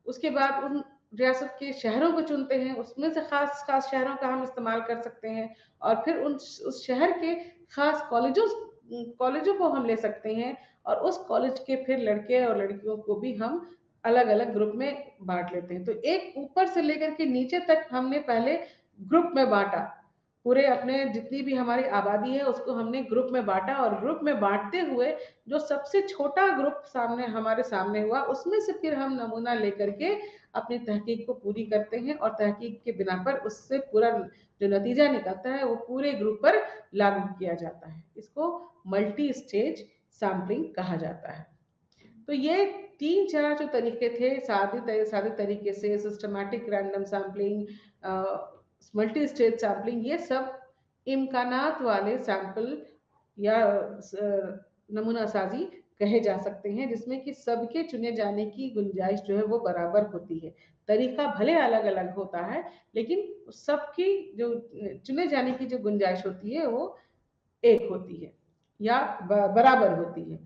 [SPEAKER 1] उसके बाद उन रियासत के शहरों को चुनते हैं, उसमें से खास खास शहरों का हम इस्तेमाल कर सकते हैं और फिर उस शहर के खास कॉलेजों को हम ले सकते हैं और उस कॉलेज के फिर लड़के और लड़कियों को भी हम अलग अलग ग्रुप में बांट लेते हैं। तो एक ऊपर से लेकर के नीचे तक हमने पहले ग्रुप में बांटा पूरे अपने जितनी भी हमारी आबादी है उसको हमने ग्रुप में बांटा, और ग्रुप में बांटते हुए जो सबसे छोटा ग्रुप हमारे सामने हुआ, उसमें से फिर हम नमूना लेकर के अपनी तहकीक को पूरी करते हैं, और तहकीक के बिना पर उससे पूरा जो नतीजा निकलता है वो पूरे ग्रुप पर लागू किया जाता है। इसको मल्टी स्टेज सैम्पलिंग कहा जाता है। तो ये 3-4 जो तरीके थे, सादे तरीके से systematic random sampling, multi stage sampling, ये सब इम्कानात वाले सैंपल या नमूना साजी कहे जा सकते हैं, जिसमें कि सबके चुने जाने की गुंजाइश जो है वो बराबर होती है। तरीका भले अलग अलग होता है, लेकिन सबकी जो चुने जाने की जो गुंजाइश होती है वो एक होती है या बराबर होती है।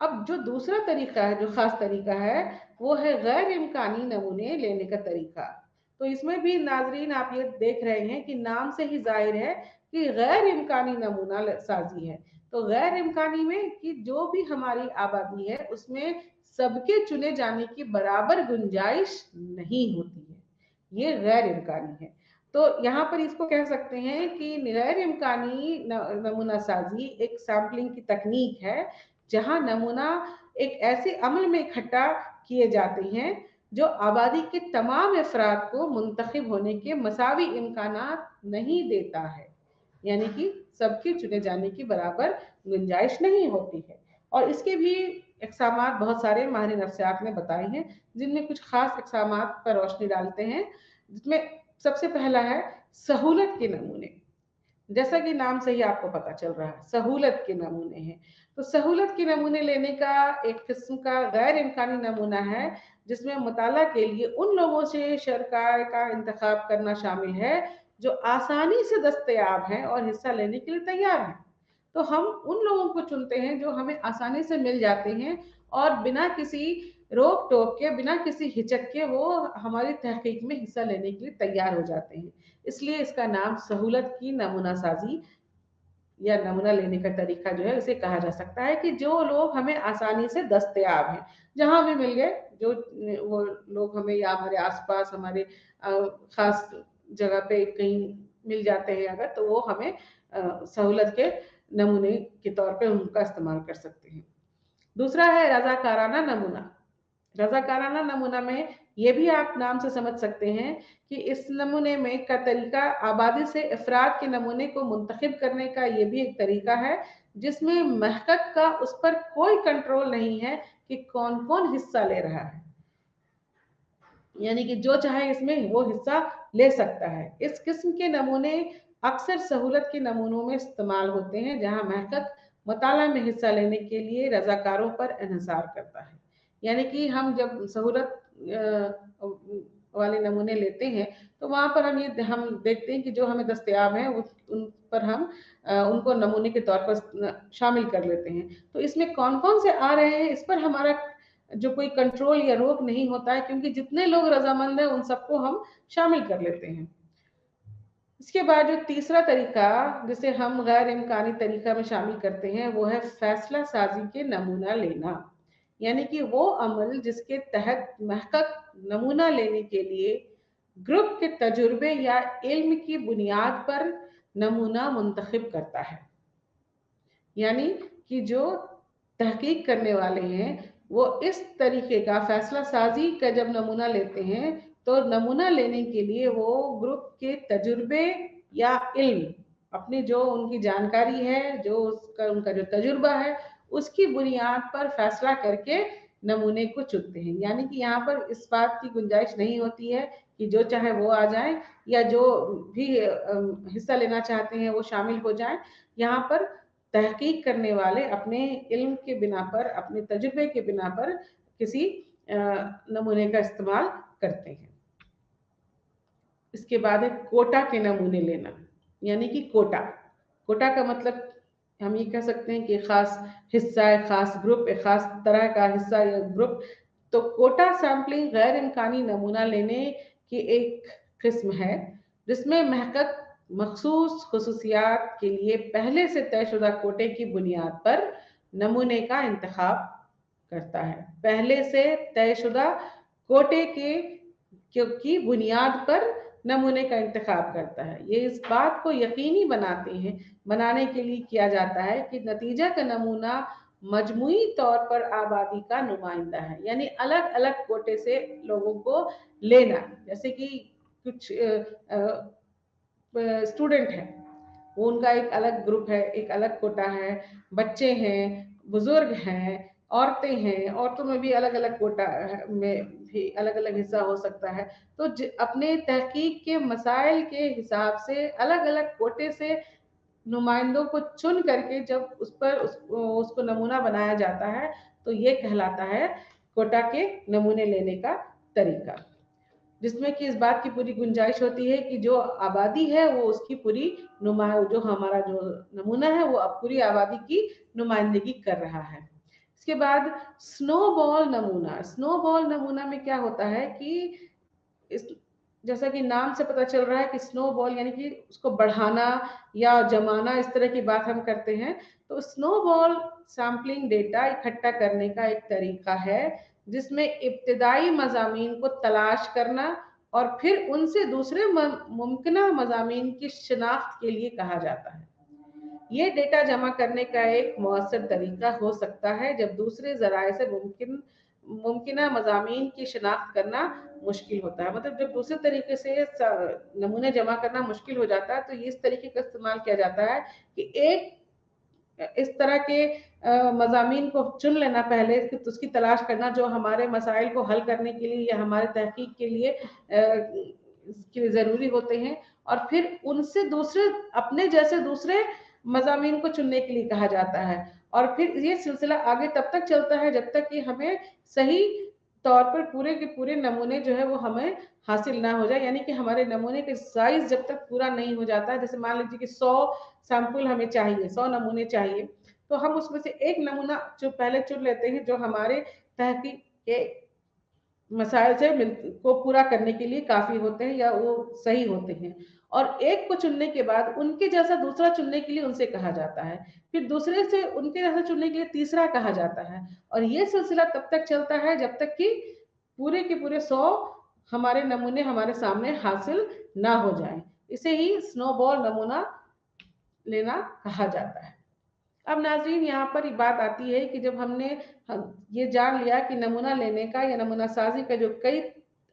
[SPEAKER 1] अब जो दूसरा तरीका है, जो खास तरीका है, वो है गैर इम्कानी नमूने लेने का तरीका। तो इसमें भी नाजरीन आप ये देख रहे हैं कि नाम से ही जाहिर है कि गैर इम्कानी नमूना साजी है। तो गैर इम्कानी में कि जो भी हमारी आबादी है उसमें सबके चुने जाने की बराबर गुंजाइश नहीं होती है, ये गैर इम्कानी है। तो यहाँ पर इसको कह सकते हैं कि गैर इम्कानी नमूना साजी एक सैम्पलिंग की तकनीक है, जहां नमूना एक ऐसे अमल में इकट्ठा किए जाते हैं जो आबादी के तमाम अफराद को मुंतखब होने के मसावी इम्कानात नहीं देता है, यानी कि सबके चुने जाने की बराबर गुंजाइश नहीं होती है। और इसके भी इकसामात बहुत सारे माहिर नफ्सियात ने बताए हैं, जिनमें कुछ खास इकसामात पर रोशनी डालते हैं, जिसमें सबसे पहला है सहूलत के नमूने। जैसा कि नाम से ही आपको पता चल रहा है, सहूलत के नमूने हैं। तो सहूलत के नमूने लेने का एक किस्म का गैर इम्कानी नमूना है, जिसमें मुताला के लिए उन लोगों से शरकाए का इंतखाब करना शामिल है जो आसानी से दस्तयाब हैं और हिस्सा लेने के लिए तैयार हैं। तो हम उन लोगों को चुनते हैं जो हमें आसानी से मिल जाते हैं, और बिना किसी रोक टोक के, बिना किसी हिचक के वो हमारी तहकीक में हिस्सा लेने के लिए तैयार हो जाते हैं। इसलिए इसका नाम सहूलत की नमूना साजी या नमूना लेने का तरीका जो है उसे कहा जा सकता है, कि जो लोग हमें आसानी से दस्तयाब हैं, जहां भी मिल गए, जो वो लोग हमें या हमारे आसपास हमारे खास जगह पे कहीं मिल जाते हैं अगर, तो वो हमें सहूलत के नमूने के तौर पे उनका इस्तेमाल कर सकते हैं। दूसरा है रजाकाराना नमूना। रजाकाराना नमूना में ये भी आप नाम से समझ सकते हैं कि इस नमूने में का तरीका आबादी से अफराद के नमूने को मुंतखब करने का ये भी एक तरीका है, जिसमें महकक का उस पर कोई कंट्रोल नहीं है कि कौन कौन हिस्सा ले रहा है, यानी कि जो चाहे इसमें वो हिस्सा ले सकता है। इस किस्म के नमूने अक्सर सहूलत के नमूनों में इस्तेमाल होते हैं, जहां महकक मुताला में हिस्सा लेने के लिए रजाकारों पर इन्हिसार करता है। यानी कि हम जब सहूलत वाले नमूने लेते हैं, तो वहां पर हम देखते हैं कि जो हमें दस्तयाब है उन पर हम उनको नमूने के तौर पर शामिल कर लेते हैं। तो इसमें कौन कौन से आ रहे हैं इस पर हमारा जो कोई कंट्रोल या रोक नहीं होता है, क्योंकि जितने लोग रजामंद हैं उन सबको हम शामिल कर लेते हैं। इसके बाद जो तीसरा तरीका जिसे हम गैर इम्कानी तरीका में शामिल करते हैं, वो है फैसला साजी के नमूना लेना। यानी कि वो अमल जिसके तहत महकक नमूना लेने के लिए ग्रुप के तजुर्बे या इल्म की बुनियाद पर नमूना मुंतखब करता है। यानी कि जो तहकीक करने वाले हैं वो इस तरीके का फैसला साजी का जब नमूना लेते हैं, तो नमूना लेने के लिए वो ग्रुप के तजुर्बे या इल्म, अपनी जो उनकी जानकारी है, जो उनका जो तजुर्बा है, उसकी बुनियाद पर फैसला करके नमूने को चुनते हैं। यानी कि यहाँ पर इस बात की गुंजाइश नहीं होती है कि जो चाहे वो आ जाए, या जो भी हिस्सा लेना चाहते हैं वो शामिल हो जाए। यहाँ पर तहकीक करने वाले अपने इल्म के बिना पर, अपने तजुर्बे के बिना पर किसी नमूने का इस्तेमाल करते हैं। इसके बाद है कोटा के नमूने लेना। यानी कि कोटा का मतलब हम ये कह सकते हैं कि खास हिस्सा है, खास ग्रुप, एक खास तरह का हिस्सा या ग्रुप। तो कोटा सैम्पलिंग गैर इम्कानी नमूना लेने की एक किस्म है, जिसमें महकक मखसूस खसूसियात के लिए पहले से तयशुदा कोटे की बुनियाद पर नमूने का इंतखाब करता है। पहले से तयशुदा कोटे की बुनियाद पर नमूने का इंतखाब करता है। ये इस बात को यकीनी बनाने के लिए किया जाता है कि नतीजा का नमूना मजमूई तौर पर आबादी का नुमाइंदा है, यानी अलग अलग कोटे से लोगों को लेना। जैसे कि कुछ स्टूडेंट है, वो उनका एक अलग ग्रुप है, एक अलग कोटा है, बच्चे हैं, बुजुर्ग हैं, औरतें हैं, औरतों में भी अलग अलग कोटा में भी अलग अलग हिस्सा हो सकता है। तो अपने तहकीक के मसाइल के हिसाब से अलग अलग कोटे से नुमाइंदों को चुन करके जब उसको नमूना बनाया जाता है, तो ये कहलाता है कोटा के नमूने लेने का तरीका, जिसमें कि इस बात की पूरी गुंजाइश होती है कि जो आबादी है वो उसकी पूरी जो हमारा जो नमूना है वो अब पूरी आबादी की नुमाइंदगी कर रहा है। इसके बाद स्नोबॉल नमूना में क्या होता है कि इस जैसा कि नाम से पता चल रहा है कि स्नोबॉल यानी कि उसको बढ़ाना या जमाना, इस तरह की बात हम करते हैं। तो स्नोबॉल सैम्पलिंग डेटा इकट्ठा करने का एक तरीका है जिसमें इब्तिदाई मज़ामीन को तलाश करना और फिर उनसे दूसरे मुमकिना मज़ामीन की शिनाख्त के लिए कहा जाता है। ये डेटा जमा करने का एक मौसर तरीका हो सकता है जब दूसरे ज़राए से मुमकिना मज़ामीन की शिनाख्त करना मुश्किल होता है। मतलब जब दूसरे तरीके से नमूने जमा करना मुश्किल हो जाता है, तो ये इस तरीके का इस्तेमाल किया जाता है कि एक इस तरह के मज़ामीन को चुन लेना पहले, उसकी तलाश करना जो हमारे मसाइल को हल करने के लिए या हमारे तहकीक के लिए ज़रूरी होते हैं, और फिर उनसे अपने जैसे दूसरे मज़ामीन को चुनने के लिए कहा जाता है। और फिर ये सिलसिला आगे तब तक चलता है जब तक कि हमें सही तौर पर पूरे के पूरे नमूने जो है वो हमें हासिल ना हो जाए, यानी कि हमारे नमूने के साइज जब तक पूरा नहीं हो जाता है। जैसे मान लीजिए कि 100 सैंपल हमें चाहिए, 100 नमूने चाहिए, तो हम उसमें से एक नमूना जो पहले चुन लेते हैं जो हमारे तहकीक के मसाइल से को पूरा करने के लिए काफी होते हैं या वो सही होते हैं, और एक को चुनने के बाद उनके जैसा दूसरा चुनने के लिए उनसे कहा जाता है, फिर दूसरे से उनके जैसा चुनने के लिए तीसरा कहा जाता है, और ये सिलसिला तब तक चलता है जब तक कि पूरे के पूरे 100 हमारे नमूने हमारे सामने हासिल ना हो जाए। इसे ही स्नोबॉल नमूना लेना कहा जाता है। अब नाज़रीन, यहाँ पर एक बात आती है कि जब हमने ये जान लिया कि नमूना लेने का या नमूना साजी का जो कई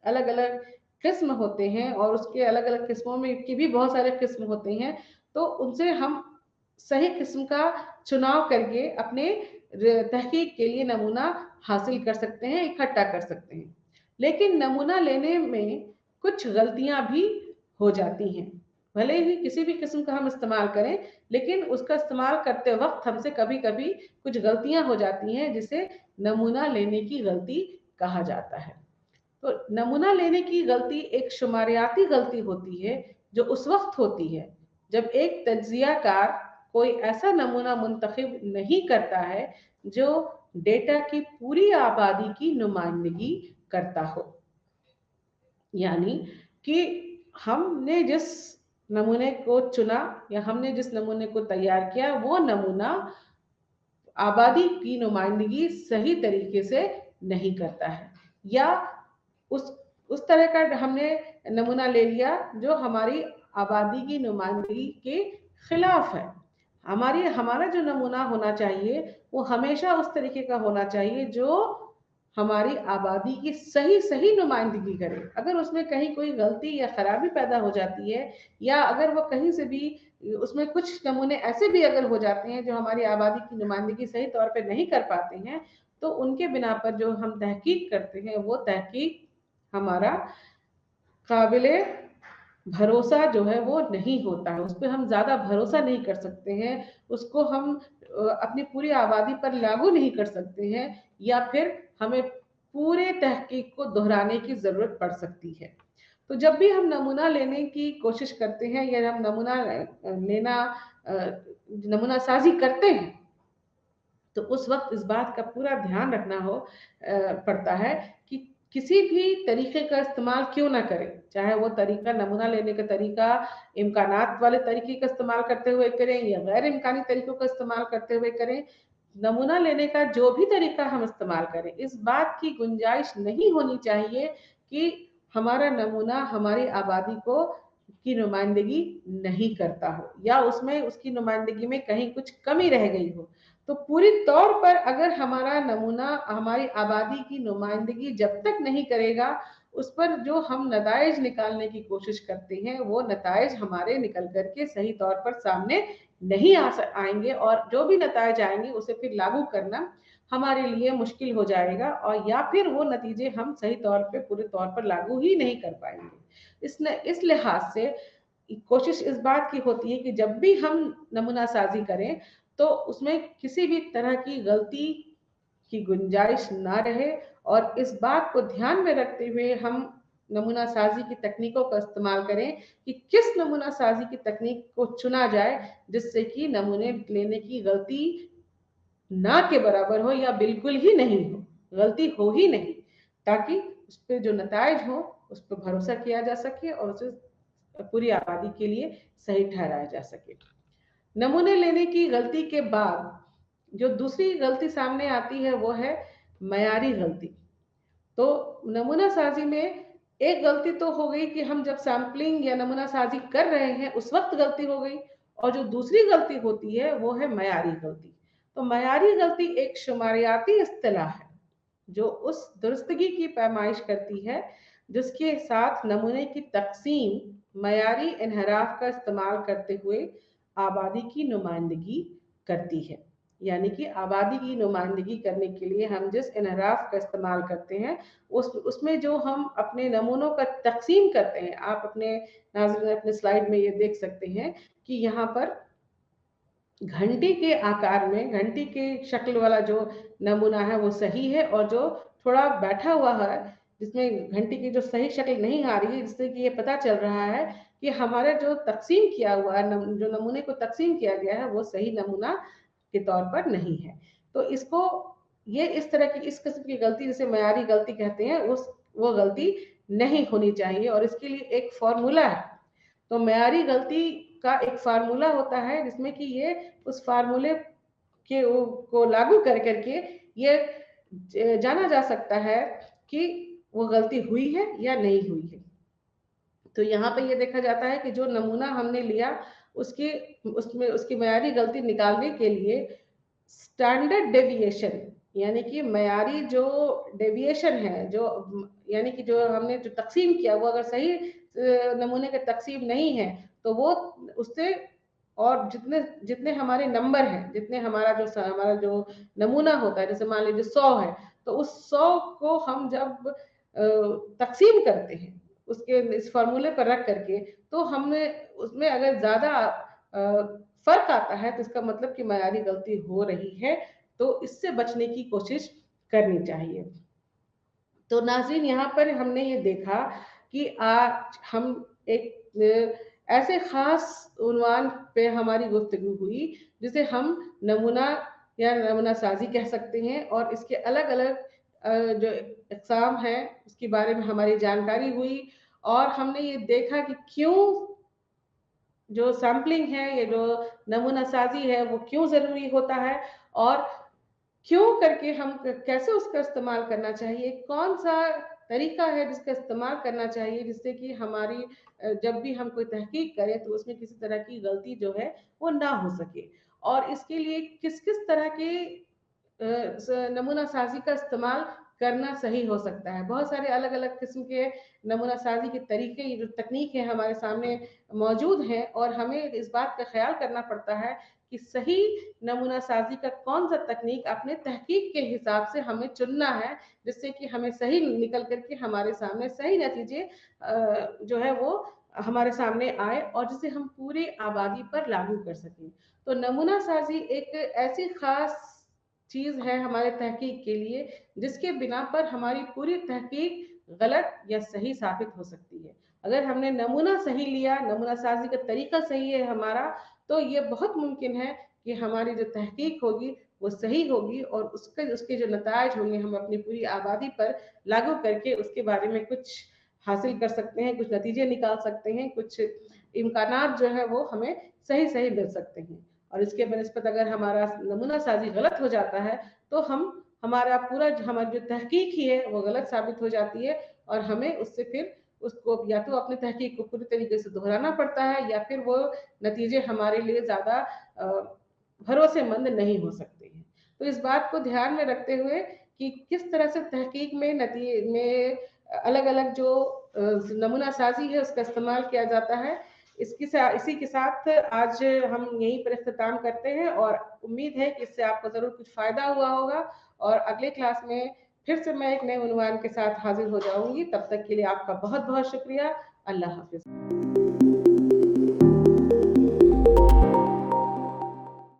[SPEAKER 1] अलग अलग किस्म होते हैं और उसके अलग अलग किस्मों में की भी बहुत सारे किस्म होते हैं, तो उनसे हम सही किस्म का चुनाव करके अपने तहकीक के लिए नमूना हासिल कर सकते हैं, इकट्ठा कर सकते हैं। लेकिन नमूना लेने में कुछ गलतियां भी हो जाती हैं। भले ही किसी भी किस्म का हम इस्तेमाल करें, लेकिन उसका इस्तेमाल करते वक्त हमसे कभी कभी कुछ गलतियां हो जाती हैं जिसे नमूना लेने की गलती कहा जाता है। तो नमूना लेने की गलती एक शुमारियाती गलती होती है जो उस वक्त होती है जब एक तज्जियाकार कोई ऐसा नमूना मुंतखब नहीं करता है जो डेटा की पूरी आबादी की नुमाइंदगी करता हो। यानी कि हमने जिस नमूने को चुना या हमने जिस नमूने को तैयार किया, वो नमूना आबादी की नुमाइंदगी सही तरीके से नहीं करता है, या उस उस तरह का हमने नमूना ले लिया जो हमारी आबादी की नुमाइंदगी के खिलाफ है। हमारा जो नमूना होना चाहिए वो हमेशा उस तरीके का होना चाहिए जो हमारी आबादी की सही सही नुमाइंदगी करे। अगर उसमें कहीं कोई गलती या खराबी पैदा हो जाती है, या अगर वो कहीं से भी उसमें कुछ नमूने ऐसे भी अगर हो जाते हैं जो हमारी आबादी की नुमाइंदगी सही तौर पे नहीं कर पाते हैं, तो उनके बिना पर जो हम तहकीक करते हैं वो तहकीक हमारा काबिले भरोसा जो है वो नहीं होता है, उस पर हम ज़्यादा भरोसा नहीं कर सकते हैं, उसको हम अपनी पूरी आबादी पर लागू नहीं कर सकते हैं, या फिर हमें पूरे तहकीक को दोहराने की ज़रूरत पड़ सकती है। तो जब भी हम नमूना लेने की कोशिश करते हैं या हम नमूना साजी करते हैं, तो उस वक्त इस बात का पूरा ध्यान रखना पड़ता है कि किसी भी तरीके का इस्तेमाल क्यों ना करें, चाहे वो तरीका नमूना लेने का तरीका इम्कानात वाले तरीके का इस्तेमाल करते हुए करें या गैर इम्कानी तरीकों का इस्तेमाल करते हुए करें। नमूना लेने का जो भी तरीका हम इस्तेमाल करें, इस बात की गुंजाइश नहीं होनी चाहिए कि हमारा नमूना हमारी आबादी को की नुमाइंदगी नहीं करता हो या उसमें उसकी नुमाइंदगी में कहीं कुछ कमी रह गई हो, तो पूरी तौर पर अगर हमारा नमूना हमारी आबादी की नुमाइंदगी जब तक नहीं करेगा, उस पर जो हम नताइज निकालने की कोशिश करते हैं वो नताइज हमारे निकल करके सही तौर पर सामने नहीं आएंगे, और जो भी नताइज आएंगे उसे फिर लागू करना हमारे लिए मुश्किल हो जाएगा, और या फिर वो नतीजे हम सही तौर पे पूरे तौर पर लागू ही नहीं कर पाएंगे। इस लिहाज से कोशिश इस बात की होती है कि जब भी हम नमूना साजी करें तो उसमें किसी भी तरह की गलती की गुंजाइश ना रहे, और इस बात को ध्यान में रखते हुए हम नमूना साजी की तकनीकों का इस्तेमाल करें कि किस नमूना साजी की तकनीक को चुना जाए जिससे कि नमूने लेने की गलती ना के बराबर हो या बिल्कुल ही नहीं हो, गलती हो ही नहीं, ताकि उस पर जो नताइज हो उस पर भरोसा किया जा सके और उसे पूरी आबादी के लिए सही ठहराया जा सके। नमूने लेने की गलती के बाद जो दूसरी गलती सामने आती है वो है मयारी गलती। तो नमूना साजी में एक गलती तो हो गई कि हम जब सैम्पलिंग या नमूना साजी कर रहे हैं उस वक्त गलती हो गई, और जो दूसरी गलती होती है वो है मयारी गलती। तो मयारी गलती एक शुमारियाती इस्तिलाह है जो उस दुरुस्तगी की पैमाइश करती है जिसके साथ नमूने की तकसीम मयारी इनहराफ का इस्तेमाल करते हुए आबादी की नुमाइंदगी करती है। यानी कि आबादी की नुमाइंदगी करने के लिए हम जिस इनहराफ का इस्तेमाल करते हैं उसमें जो हम अपने नमूनों का तकसीम करते हैं, आप अपने नाज़रीन अपने स्लाइड में ये देख सकते हैं कि यहाँ पर घंटी के आकार में घंटी के शक्ल वाला जो नमूना है वो सही है, और जो थोड़ा बैठा हुआ है जिसमें घंटी की जो सही शक्ल नहीं आ रही है, जिससे कि ये पता चल रहा है कि हमारा जो तकसीम किया हुआ है जो नमूने को तकसीम किया गया है वो सही नमूना के तौर पर नहीं है। तो इसको ये इस तरह की इस किस्म की गलती जिसे मयारी गलती कहते हैं वो गलती नहीं होनी चाहिए, और इसके लिए एक फॉर्मूला है। तो मयारी गलती का एक फार्मूला होता है जिसमें कि ये उस फार्मूले के को लागू कर करके ये जाना जा सकता है कि वो गलती हुई है या नहीं हुई है। तो यहाँ पे ये देखा जाता है कि जो नमूना हमने लिया उसकी उसमें उसकी मयारी गलती निकालने के लिए स्टैंडर्ड डेविएशन यानी कि मयारी जो डेविएशन है, जो यानी कि जो हमने जो तकसीम किया वो अगर सही नमूने के तकसीम नहीं है तो वो उससे और जितने जितने हमारे नंबर हैं, जितने हमारा जो नमूना होता है, जैसे मान लीजिए 100 है, तो उस 100 को हम जब तकसीम करते हैं उसके इस फॉर्मूले पर रख करके, तो हमें उसमें अगर ज्यादा फर्क आता है तो इसका मतलब कि मयारी गलती हो रही है, तो इससे बचने की कोशिश करनी चाहिए। तो नाज़रीन यहाँ पर हमने ये देखा कि आज हम एक ऐसे खास उन्वान पे हमारी गुफ्तगू हुई जिसे हम नमूना या नमूना साजी कह सकते हैं, और इसके अलग अलग जो इकसाम हैं उसके बारे में हमारी जानकारी हुई, और हमने ये देखा कि क्यों जो सैम्पलिंग है या जो नमूना साजी है वो क्यों ज़रूरी होता है, और क्यों करके हम कैसे उसका इस्तेमाल करना चाहिए, कौन सा तरीका है जिसका इस्तेमाल करना चाहिए जिससे कि हमारी जब भी हम कोई तहकीक करें तो उसमें किसी तरह की गलती जो है वो ना हो सके, और इसके लिए किस किस तरह के नमूना साजी का इस्तेमाल करना सही हो सकता है। बहुत सारे अलग अलग किस्म के नमूना साजी के तरीके, ये जो तकनीक है हमारे सामने मौजूद हैं, और हमें इस बात का ख्याल करना पड़ता है कि सही नमूना साजी का कौन सा तकनीक अपने तहकीक के हिसाब से हमें चुनना है जिससे कि हमें सही निकल करके हमारे सामने सही नतीजे जो है वो हमारे सामने आए और जिसे हम पूरी आबादी पर लागू कर सकें। तो नमूना साजी एक ऐसी खास चीज है हमारे तहकीक के लिए जिसके बिना पर हमारी पूरी तहकीक गलत या सही साबित हो सकती है। अगर हमने नमूना सही लिया, नमूना साजी का तरीका सही है हमारा, तो ये बहुत मुमकिन है कि हमारी जो तहकीक होगी वो सही होगी, और उसके जो नतायज होंगे हम अपनी पूरी आबादी पर लागू करके उसके बारे में कुछ हासिल कर सकते हैं, कुछ नतीजे निकाल सकते हैं, कुछ इम्कानात जो है वो हमें सही सही मिल सकते हैं। और इसके बनस्पत अगर हमारा नमूना साजी गलत हो जाता है तो हमारी जो तहकीक ही है वो गलत साबित हो जाती है, और हमें उससे फिर उसको या तो अपनी तहकीक को पूरी तरीके से दोहराना पड़ता है, या फिर वो नतीजे हमारे लिए ज़्यादा भरोसेमंद नहीं हो सकते हैं। तो इस बात को ध्यान में रखते हुए कि किस तरह से तहकीक में अलग-अलग जो नमूना साज़ी है उसका इस्तेमाल किया जाता है, इसी के साथ आज हम यहीं पर इख्तिताम करते हैं, और उम्मीद है कि इससे आपको ज़रूर कुछ फ़ायदा हुआ होगा, और अगले क्लास में फिर से मैं एक नए उन्वान के साथ हाज़िर हो जाऊँगी। तब तक के लिए आपका बहुत-बहुत शुक्रिया। अल्लाह हाफ़िज़।